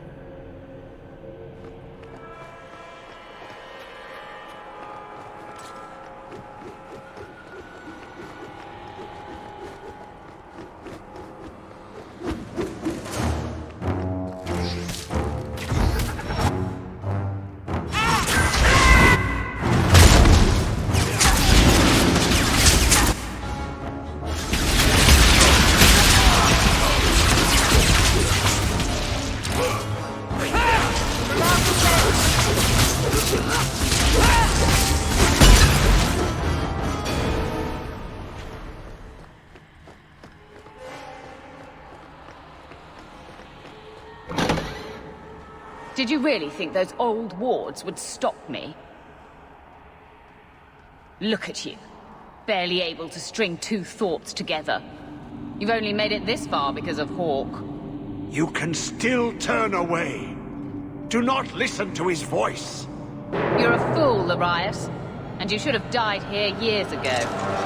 Did you really think those old wards would stop me? Look at you. Barely able to string two thoughts together. You've only made it this far because of Hawk. You can still turn away. Do not listen to his voice. You're a fool, Larius. And you should have died here years ago.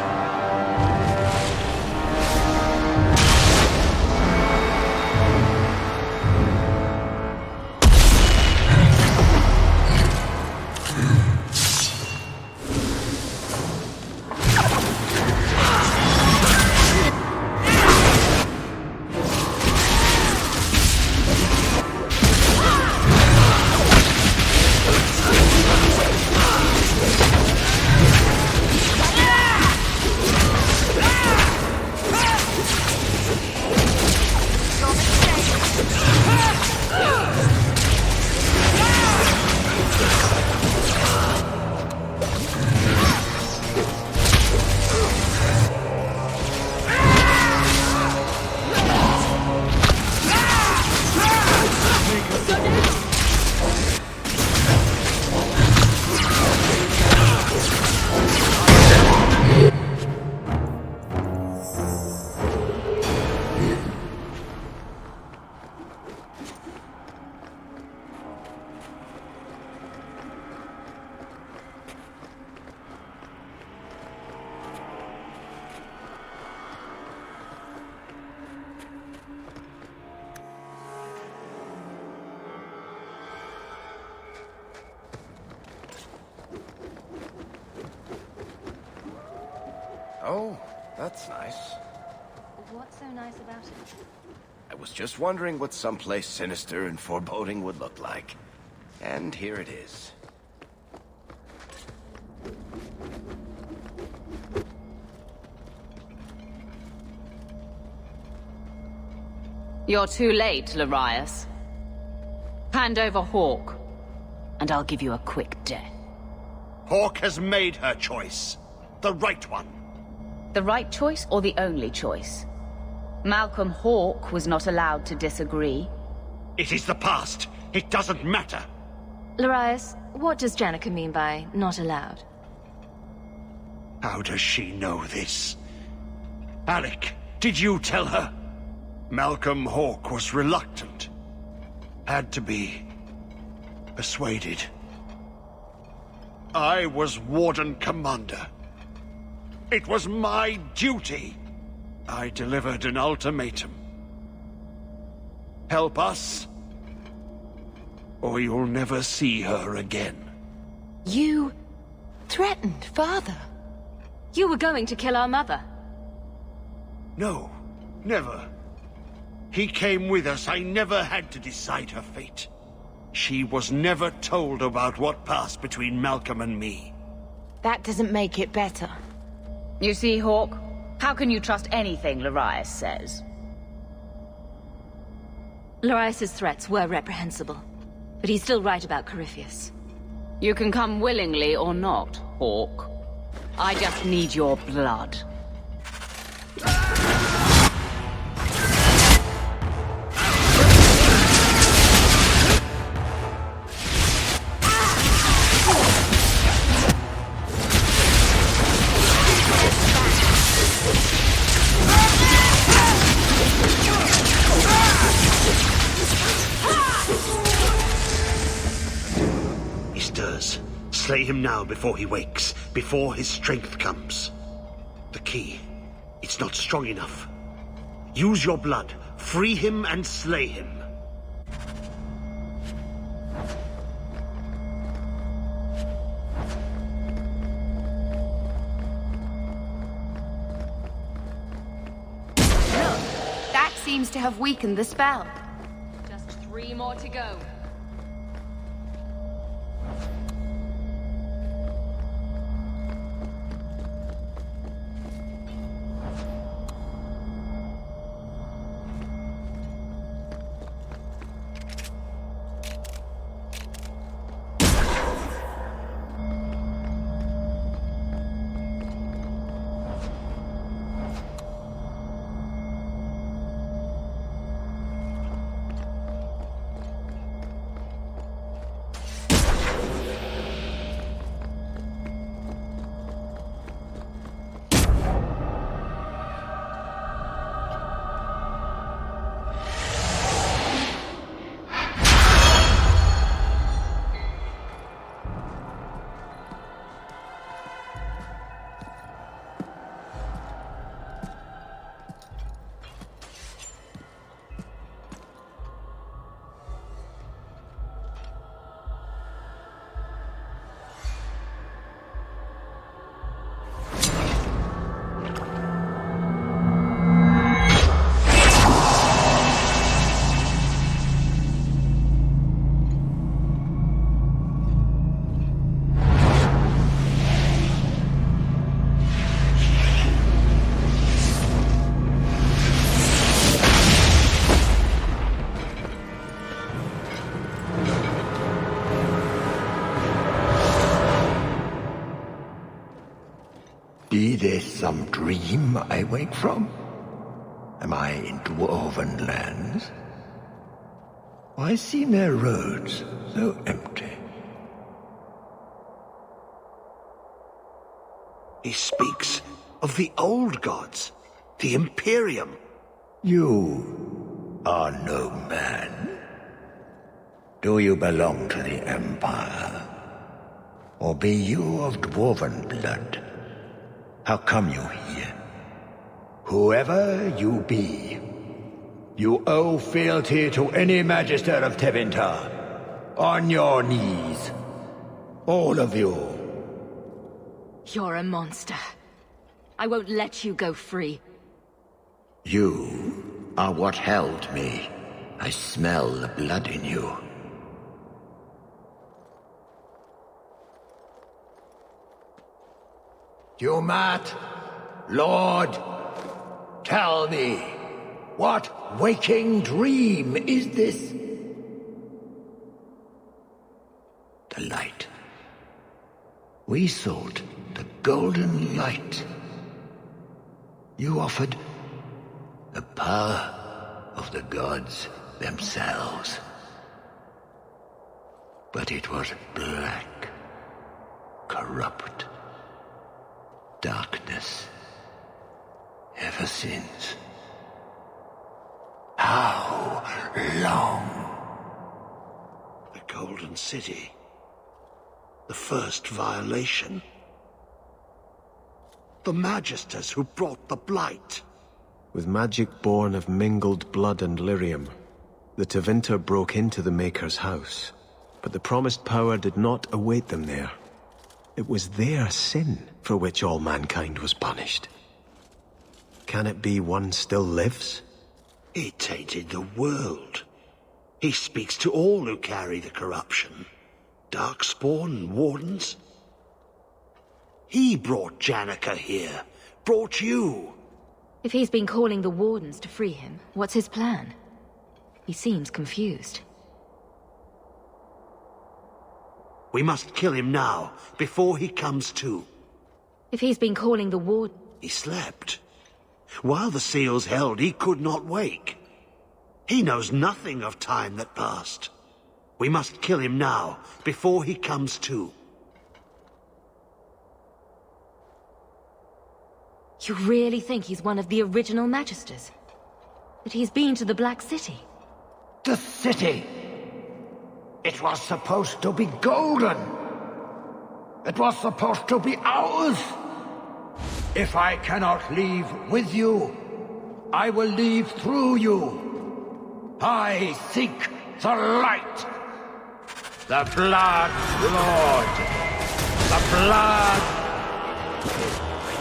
Oh, that's nice. What's so nice about it? I was just wondering what someplace sinister and foreboding would look like. And here it is. You're too late, Larius. Hand over Hawk, and I'll give you a quick death. Hawk has made her choice. The right one. The right choice or the only choice? Malcolm Hawk was not allowed to disagree. It is the past. It doesn't matter. Larius, what does Janica mean by not allowed? How does she know this? Alec, did you tell her? Malcolm Hawk was reluctant. Had to be persuaded. I was Warden Commander. It was my duty. I delivered an ultimatum. Help us, or you'll never see her again. You threatened Father. You were going to kill our mother. No, never. He came with us. I never had to decide her fate. She was never told about what passed between Malcolm and me. That doesn't make it better. You see, Hawk? How can you trust anything Larius says? Larius's threats were reprehensible, but he's still right about Corypheus. You can come willingly or not, Hawk. I just need your blood. Slay him now before he wakes, before his strength comes. The key, it's not strong enough. Use your blood, free him and slay him. Look, that seems to have weakened the spell. Just 3 more to go. Be this some dream I wake from? Am I in dwarven lands? Why seem their roads so empty? He speaks of the old gods, the Imperium. You are no man. Do you belong to the Empire? Or be you of dwarven blood? How come you here? Whoever you be, you owe fealty to any Magister of Tevinter. On your knees. All of you. You're a monster. I won't let you go free. You are what held me. I smell the blood in you. Dumat, Lord, tell me, what waking dream is this? The light. We sought the golden light. You offered the power of the gods themselves. But it was black, corrupt. Darkness. Ever since. How long? The Golden City. The first violation. The Magisters who brought the Blight. With magic born of mingled blood and lyrium, the Tevinter broke into the Maker's house. But the promised power did not await them there. It was their sin for which all mankind was punished. Can it be one still lives? He tainted the world. He speaks to all who carry the corruption. Darkspawn and Wardens. He brought Janika here. Brought you. If he's been calling the Wardens to free him, what's his plan? He seems confused. We must kill him now, before he comes to. If he's been calling the Ward... He slept. While the seals held, he could not wake. He knows nothing of time that passed. We must kill him now, before he comes to. You really think he's one of the original Magisters? That he's been to the Black City? The city! It was supposed to be golden! It was supposed to be ours. If I cannot leave with you, I will leave through you. I seek the light. The Blood Lord. The blood is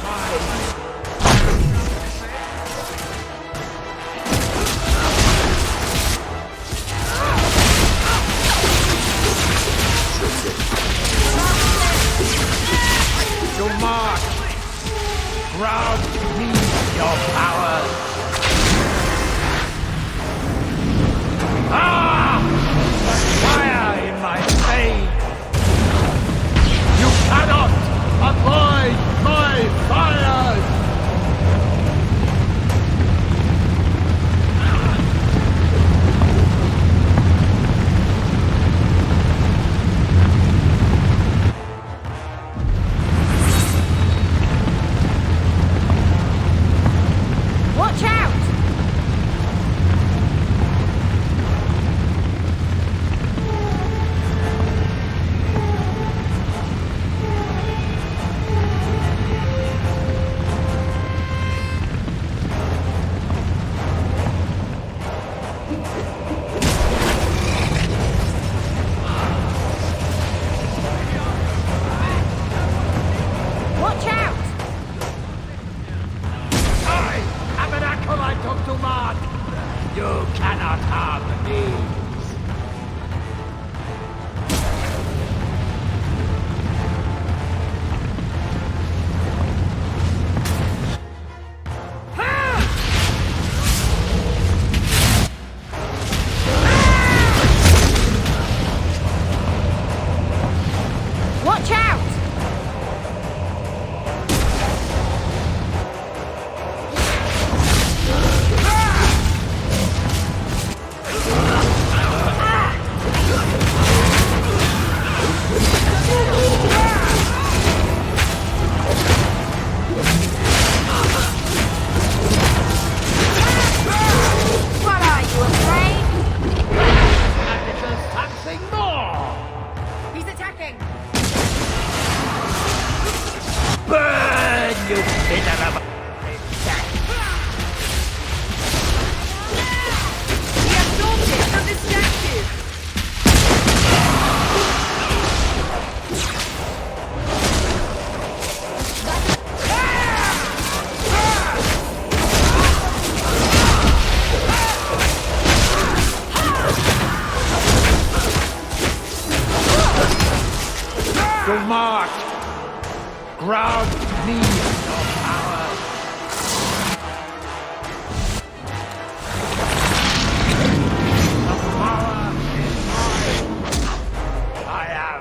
mine. To march, grant me your powers. Ah! The fire in my veins. You cannot avoid my fires! Watch out! Watch out! I am an acolyte of Duman. You cannot harm me. Watch out! What are you, afraid? And it is something more. He's attacking! Burn, you miserable insect. He absorbed it from the statue! To march, grant me your powers. The power is mine. I am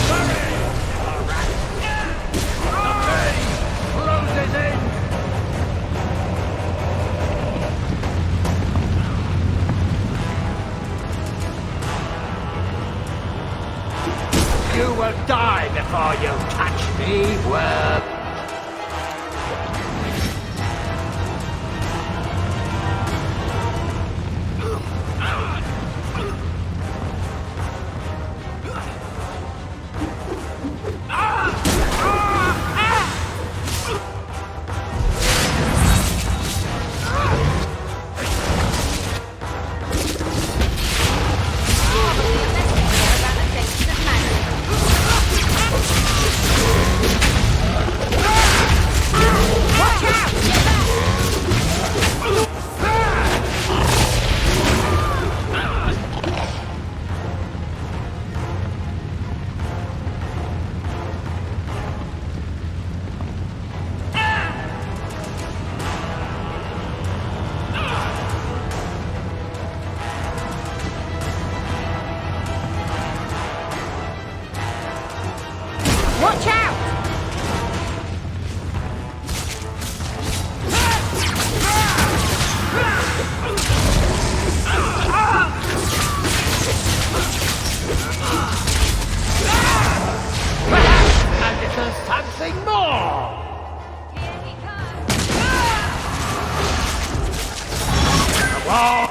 buried in the rat. The pain closes in. You will die before you touch me, worm. Watch out! And it is something more. The wall.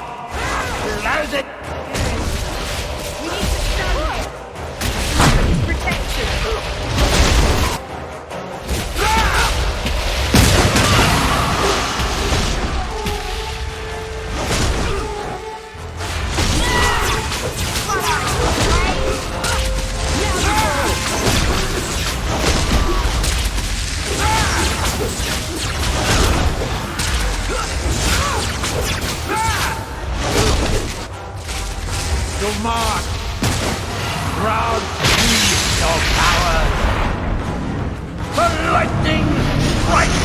Close it. We need to stun him! Protect! to march! Grant me your power! The lightning strikes!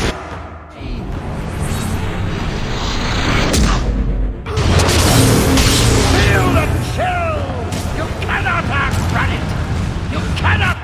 Feel the chill! You cannot outrun it! You cannot!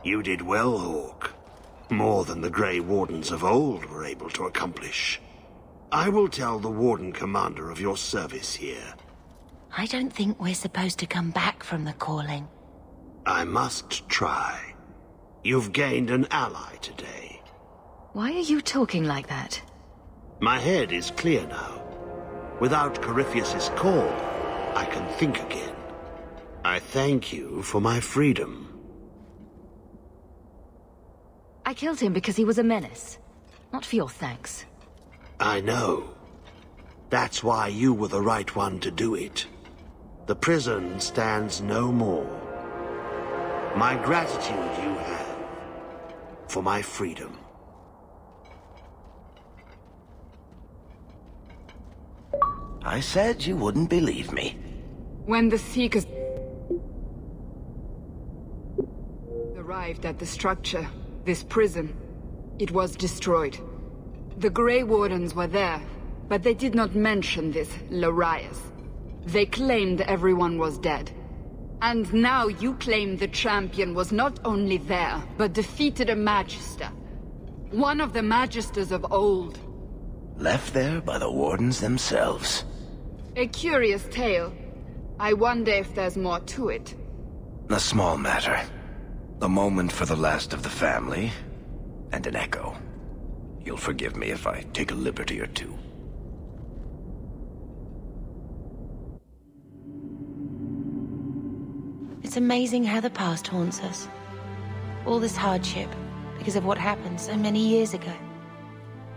You did well, Hawke. More than the Grey Wardens of old were able to accomplish. I will tell the Warden Commander of your service here. I don't think we're supposed to come back from the calling. I must try. You've gained an ally today. Why are you talking like that? My head is clear now. Without Corypheus's call, I can think again. I thank you for my freedom. I killed him because he was a menace. Not for your thanks. I know. That's why you were the right one to do it. The prison stands no more. My gratitude you have for my freedom. I said you wouldn't believe me. When the Seekers arrived at the structure, this prison, it was destroyed. The Grey Wardens were there, but they did not mention this Larius. They claimed everyone was dead. And now you claim the champion was not only there, but defeated a Magister. One of the Magisters of old. Left there by the Wardens themselves. A curious tale. I wonder if there's more to it. A small matter. A moment for the last of the family, and an echo. You'll forgive me if I take a liberty or two. It's amazing how the past haunts us. All this hardship, because of what happened so many years ago.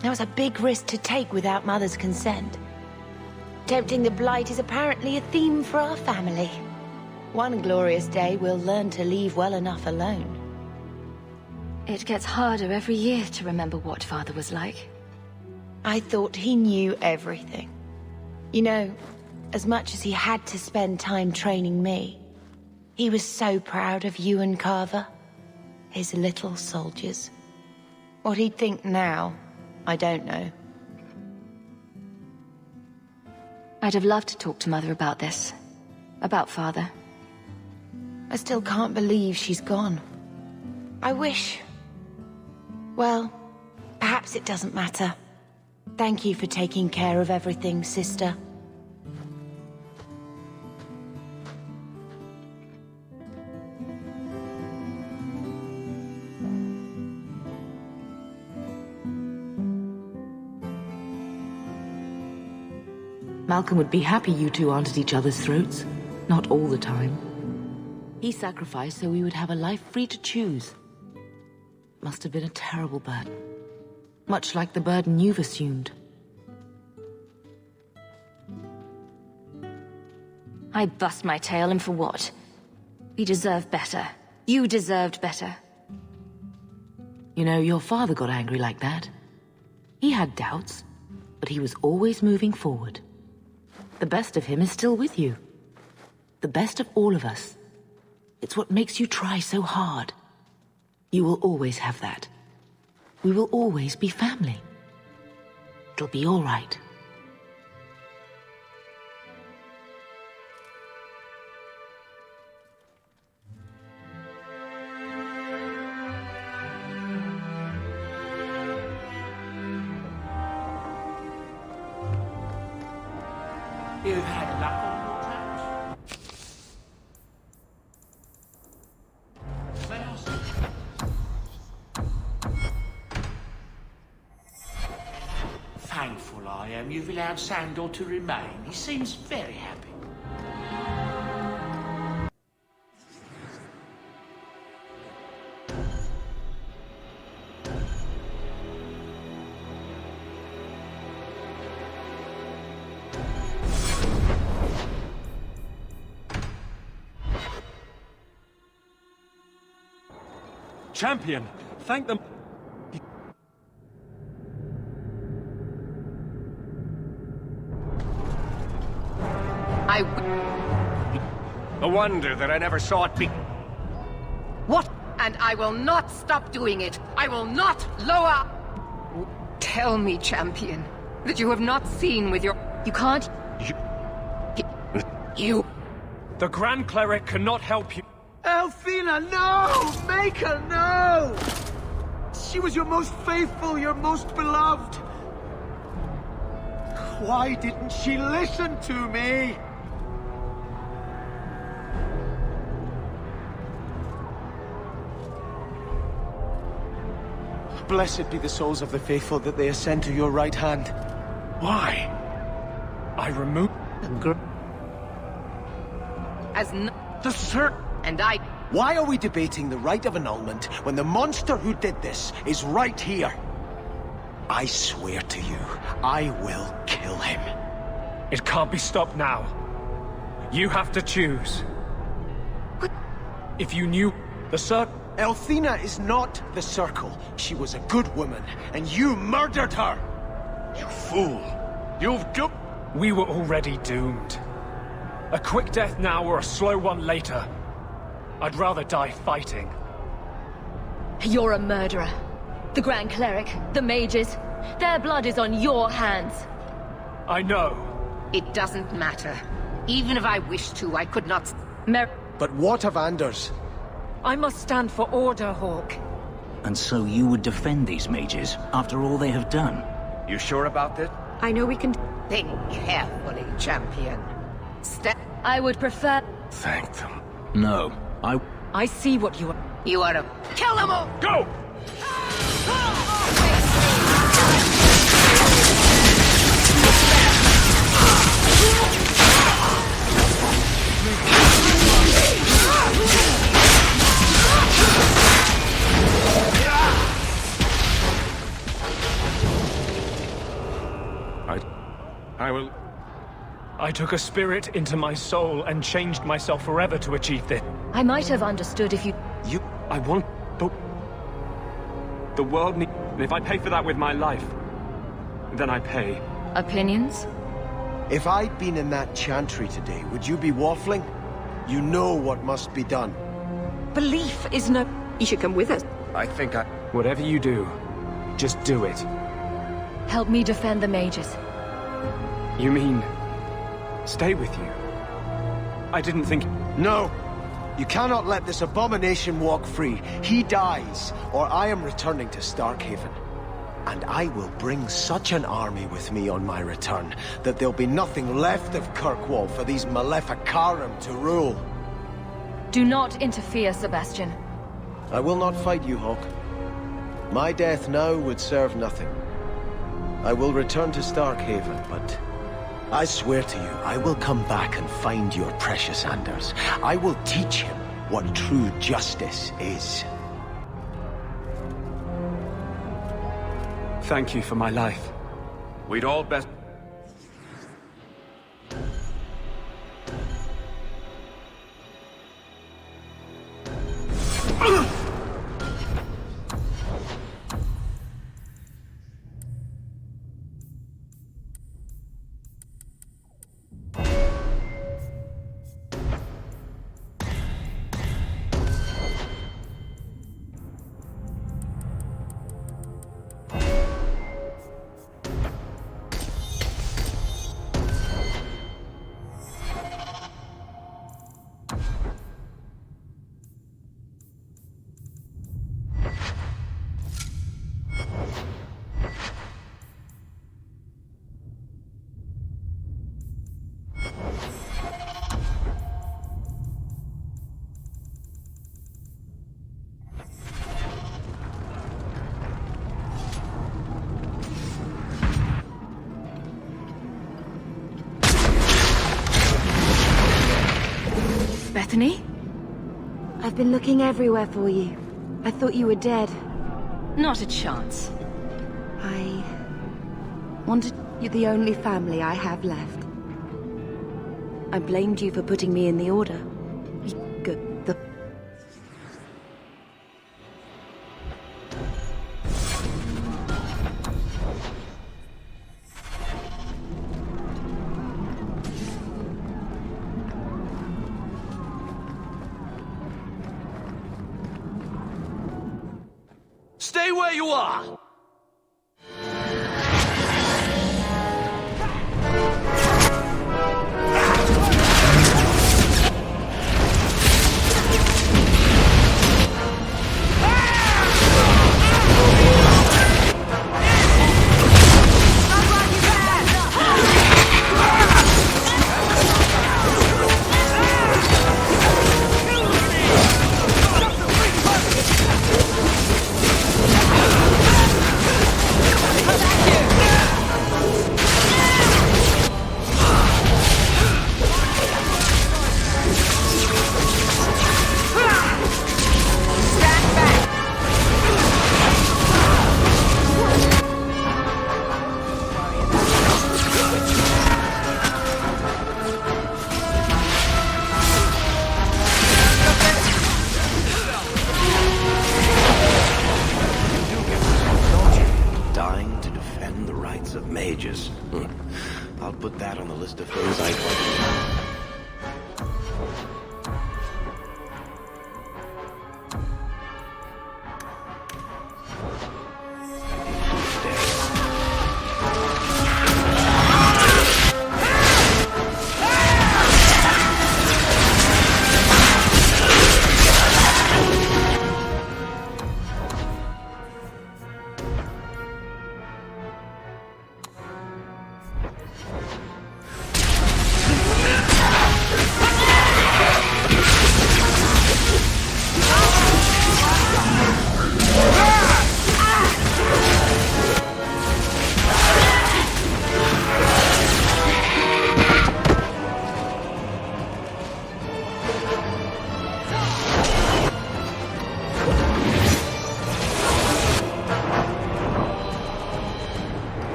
That was a big risk to take without Mother's consent. Tempting the Blight is apparently a theme for our family. One glorious day we'll learn to leave well enough alone. It gets harder every year to remember what Father was like. I thought he knew everything. You know, as much as he had to spend time training me, he was so proud of you and Carver, his little soldiers. What he'd think now, I don't know. I'd have loved to talk to Mother about this. About Father. I still can't believe she's gone. I wish... Well, perhaps it doesn't matter. Thank you for taking care of everything, sister. Malcolm would be happy you two aren't at each other's throats. Not all the time. He sacrificed so we would have a life free to choose. Must have been a terrible burden. Much like the burden you've assumed. I bust my tail, and for what? We deserve better. You deserved better. You know, your father got angry like that. He had doubts, but he was always moving forward. The best of him is still with you. The best of all of us. It's what makes you try so hard. You will always have that. We will always be family. It'll be all right. You've had luck on your tracks. Thankful I am you've allowed Sandor to remain. He seems very happy. Champion, thank them. A wonder that I never saw it be... What? And I will not stop doing it. I will not lower... Tell me, champion, that you have not seen with your... You can't... You... The Grand Cleric cannot help you. Althena, no! Make her, no! She was your most faithful, your most beloved. Why didn't she listen to me? Blessed be the souls of the faithful that they ascend to your right hand. Why? I removed... As the Sir... And I... Why are we debating the right of annulment when the monster who did this is right here? I swear to you, I will kill him. It can't be stopped now. You have to choose. What? If you knew the Circle... Althena is not the Circle. She was a good woman, and you murdered her! You fool! You've done... We were already doomed. A quick death now or a slow one later. I'd rather die fighting. You're a murderer. The Grand Cleric, the mages, their blood is on your hands. I know. It doesn't matter. Even if I wished to, I could not... But what of Anders? I must stand for order, Hawk. And so you would defend these mages, after all they have done? You sure about this? I know we can... Think carefully, champion. I would prefer... Thank them. No, I see what you are... You are a... Kill them all! Go! I will... I took a spirit into my soul and changed myself forever to achieve this. I might have understood if you... I want... The world needs... If I pay for that with my life, then I pay. Opinions? If I'd been in that chantry today, would you be waffling? You know what must be done. Belief is no... You should come with us. I think I... Whatever you do, just do it. Help me defend the mages. You mean... stay with you? I didn't think... No! You cannot let this abomination walk free. He dies, or I am returning to Starkhaven. And I will bring such an army with me on my return, that there'll be nothing left of Kirkwall for these Maleficarum to rule. Do not interfere, Sebastian. I will not fight you, Hawk. My death now would serve nothing. I will return to Starkhaven, but... I swear to you, I will come back and find your precious Anders. I will teach him what true justice is. Thank you for my life. We'd all best... Bethany? I've been looking everywhere for you. I thought you were dead. Not a chance. I wanted you the only family I have left. I blamed you for putting me in the Order. Stay where you are! I'll put that on the list of things I'd like to do.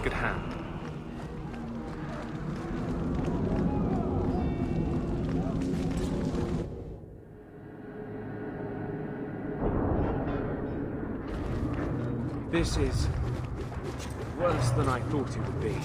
good hand. This is worse than I thought it would be.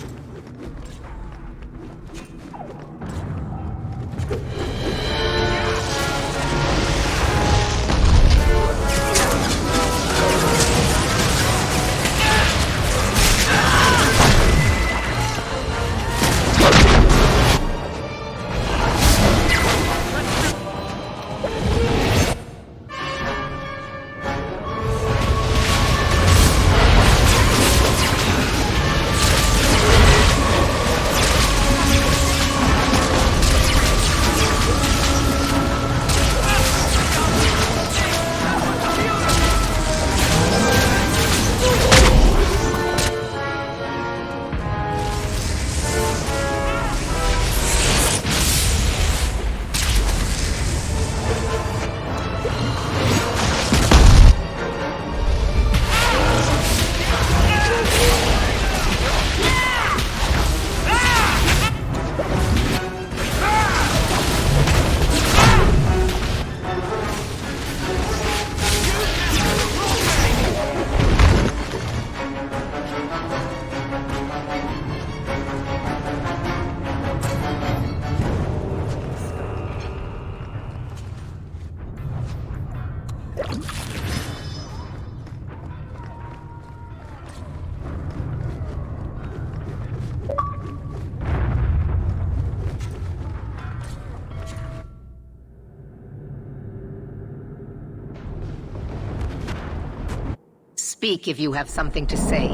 Speak if you have something to say.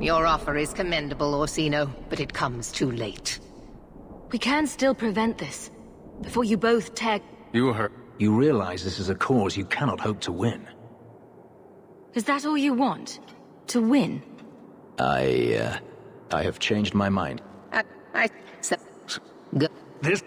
Your offer is commendable, Orsino, but it comes too late. We can still prevent this. Before you both tag... You hurt. You realize this is a cause you cannot hope to win. Is that all you want? To win? I have changed my mind. This...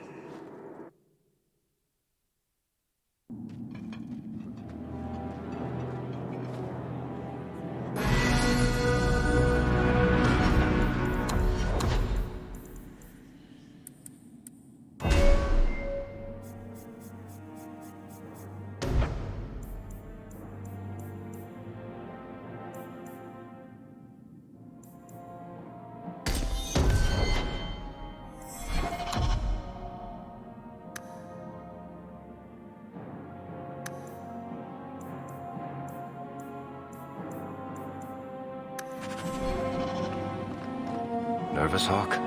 Nervous, Hawk?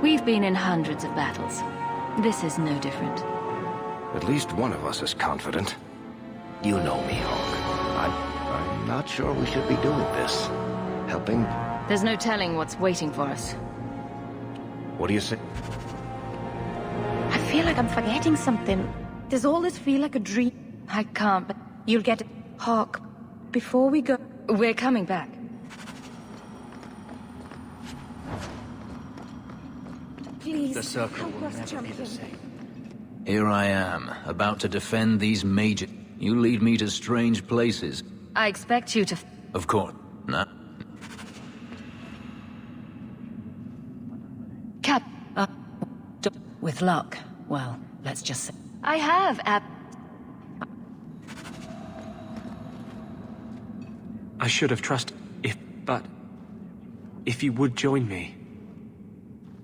We've been in hundreds of battles. This is no different. At least one of us is confident. You know me, Hawk. I'm not sure we should be doing this. Helping? There's no telling what's waiting for us. What do you say? I feel like I'm forgetting something. Does all this feel like a dream? I can't, but You'll get it. Hawk, before we go... we're coming back. Please, The circle help will us, never be the champion. same. Here I am, about to defend these major... You lead me to strange places. I expect you to... Of course. No. Cap... With luck, well, let's just say... I have I should have trusted but if you would join me,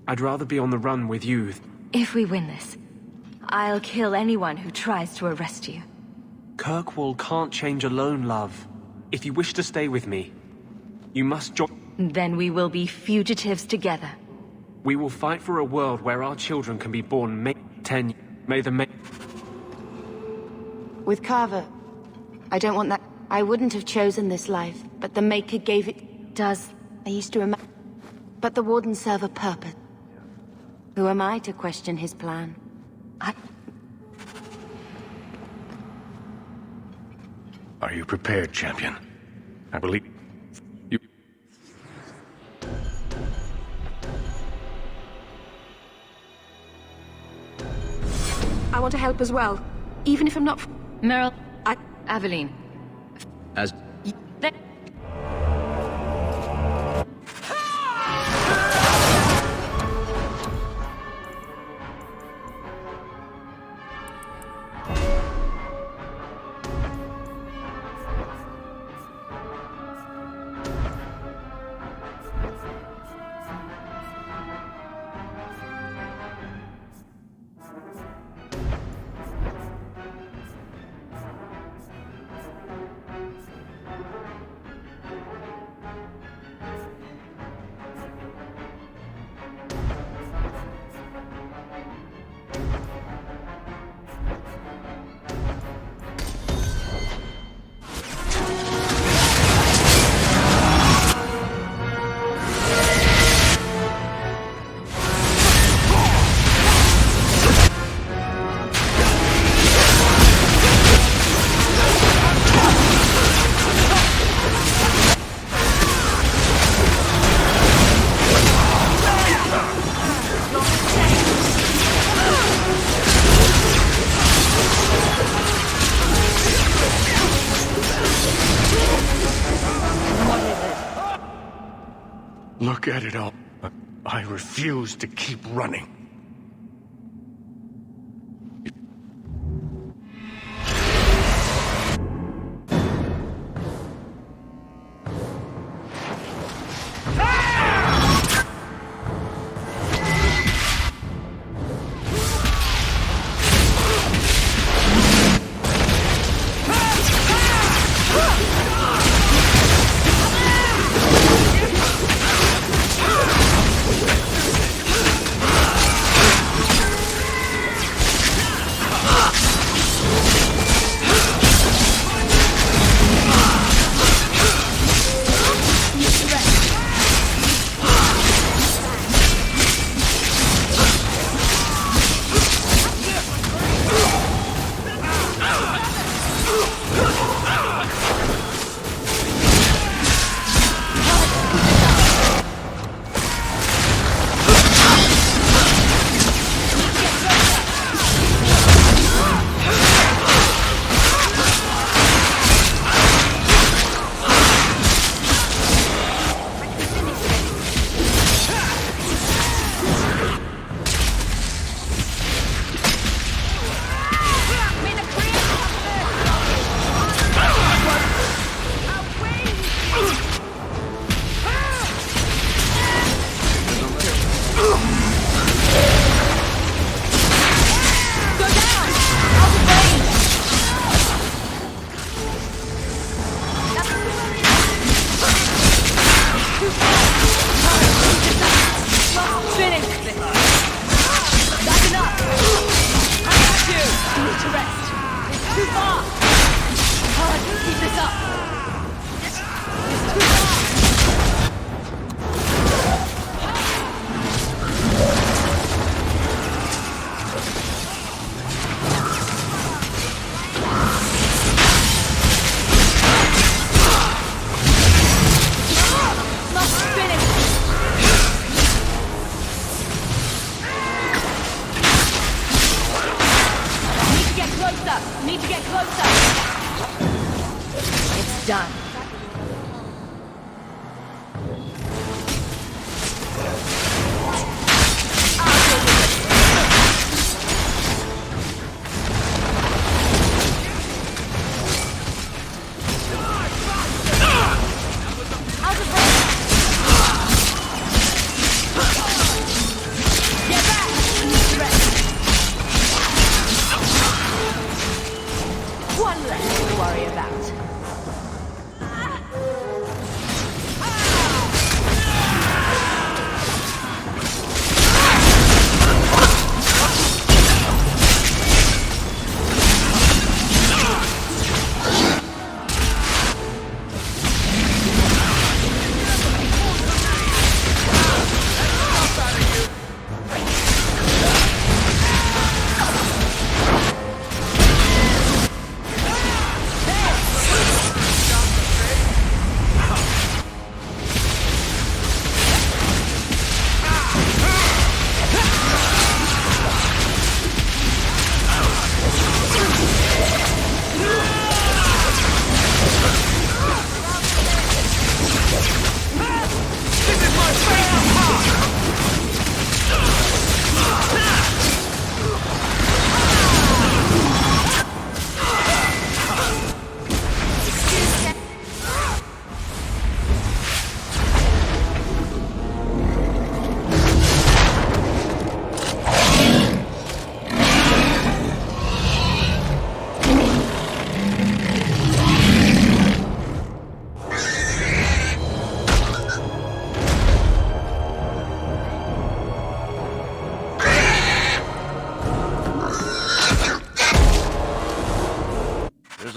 I'd rather be on the run with you. If we win this, I'll kill anyone who tries to arrest you. Kirkwall can't change alone, love. If you wish to stay with me, you must join. Then we will be fugitives together. We will fight for a world where our children can be born May the With Carver, I don't want that. I wouldn't have chosen this life, but the Maker gave it. Does... I used to imagine. But the Wardens serve a purpose. Who am I to question his plan? Are you prepared, champion? I believe... you... I want to help as well, even if I'm not... Meryl... Aveline. As... Look at it all. I refuse to keep running.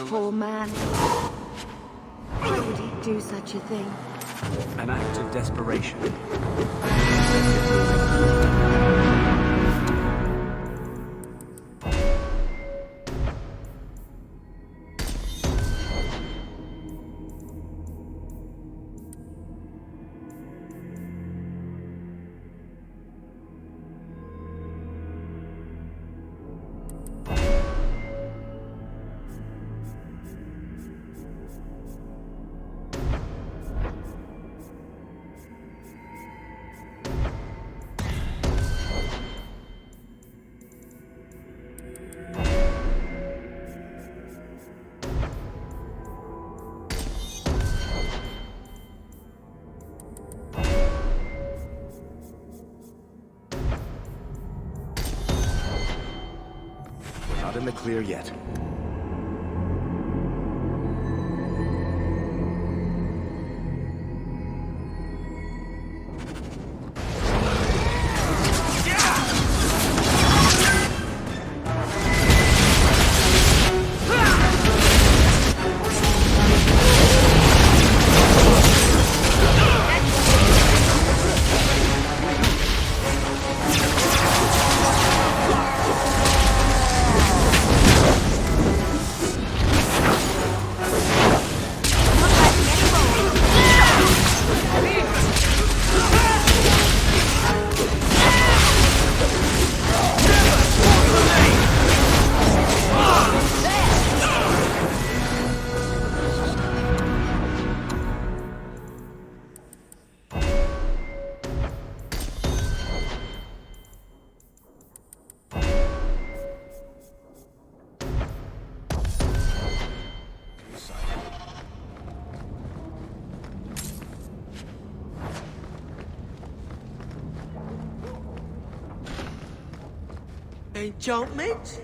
Poor man. Why would he do such a thing? An act of desperation. clear yet. Enchantment?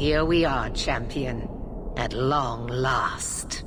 Here we are, champion. At long last.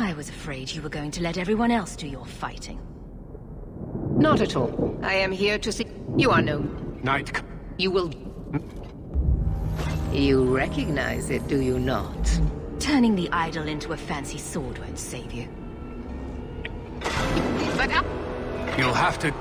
I was afraid you were going to let everyone else do your fighting. Not at all. I am here to see... You are no... Knight... You will... You recognize it, do you not? Turning the idol into a fancy sword won't save you. But You'll have to...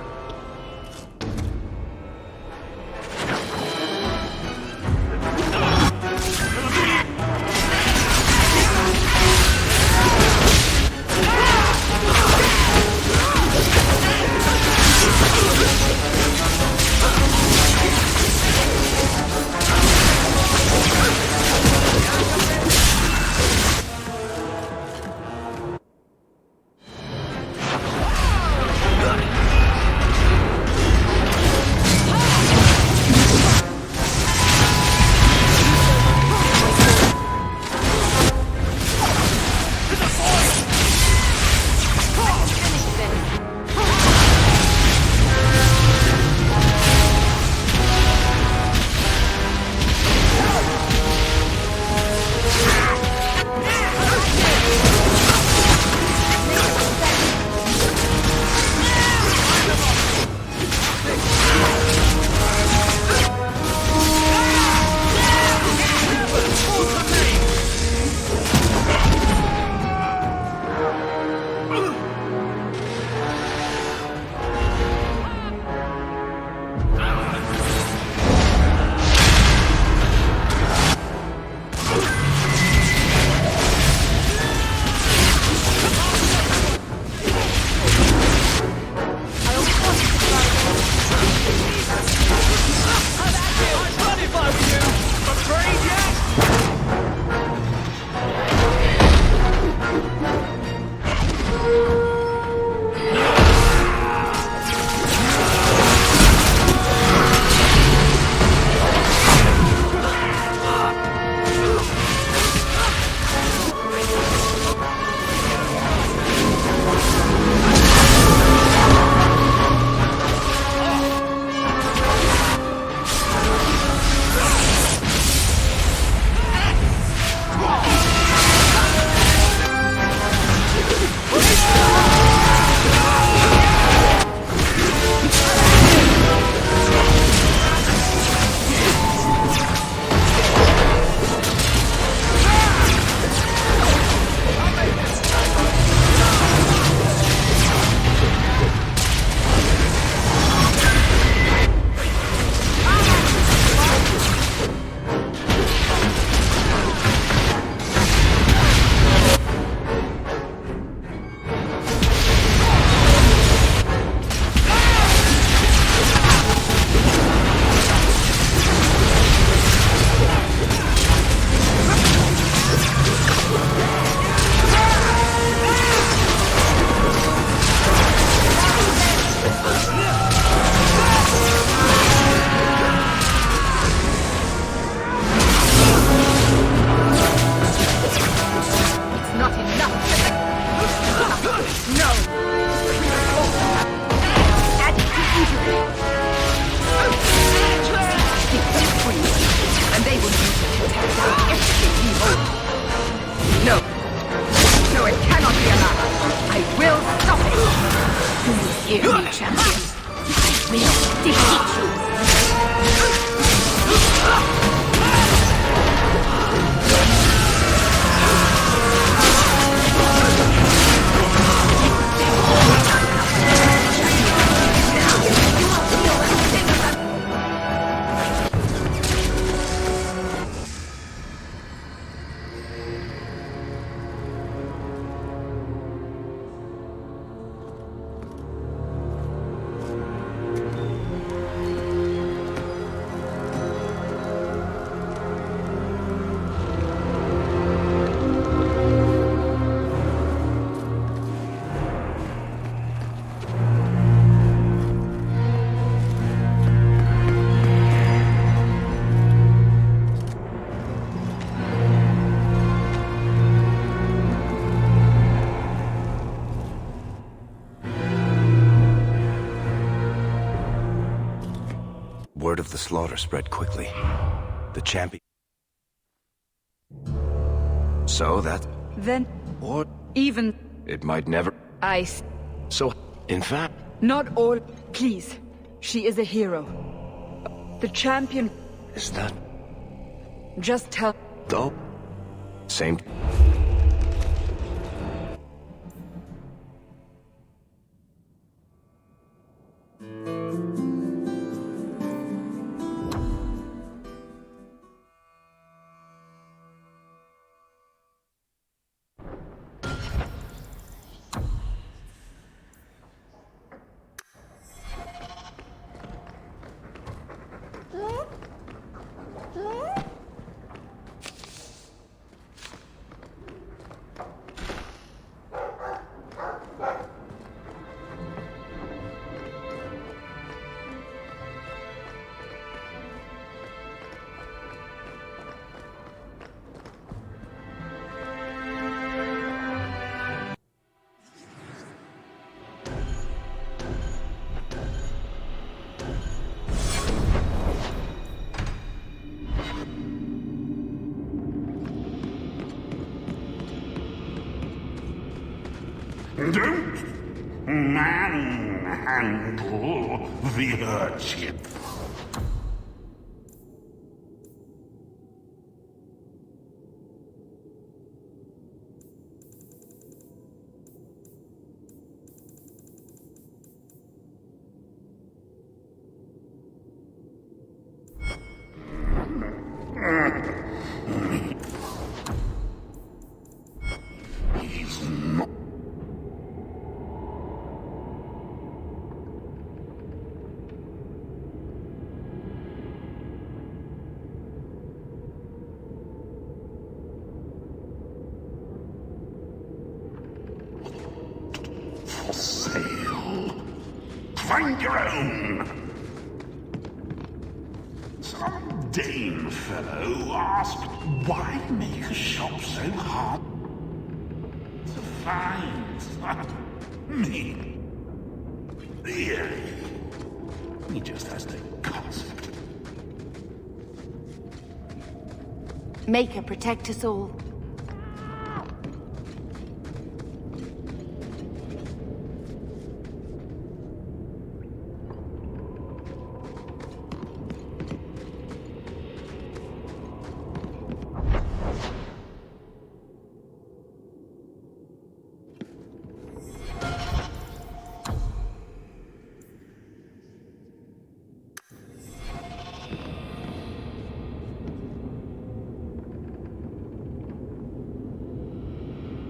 Word of the slaughter spread quickly. The champion... So that... Then... Or Even... It might never... So, in fact... Not all... Please. She is a hero. The champion... Is that... Just tell... Though? Same... Don't manhandle the urchin. He's not. For sale. Find your own. Some Dane fellow asked why make a shop so hard to find. Me. Really? He just has the concept. Maker protect us all.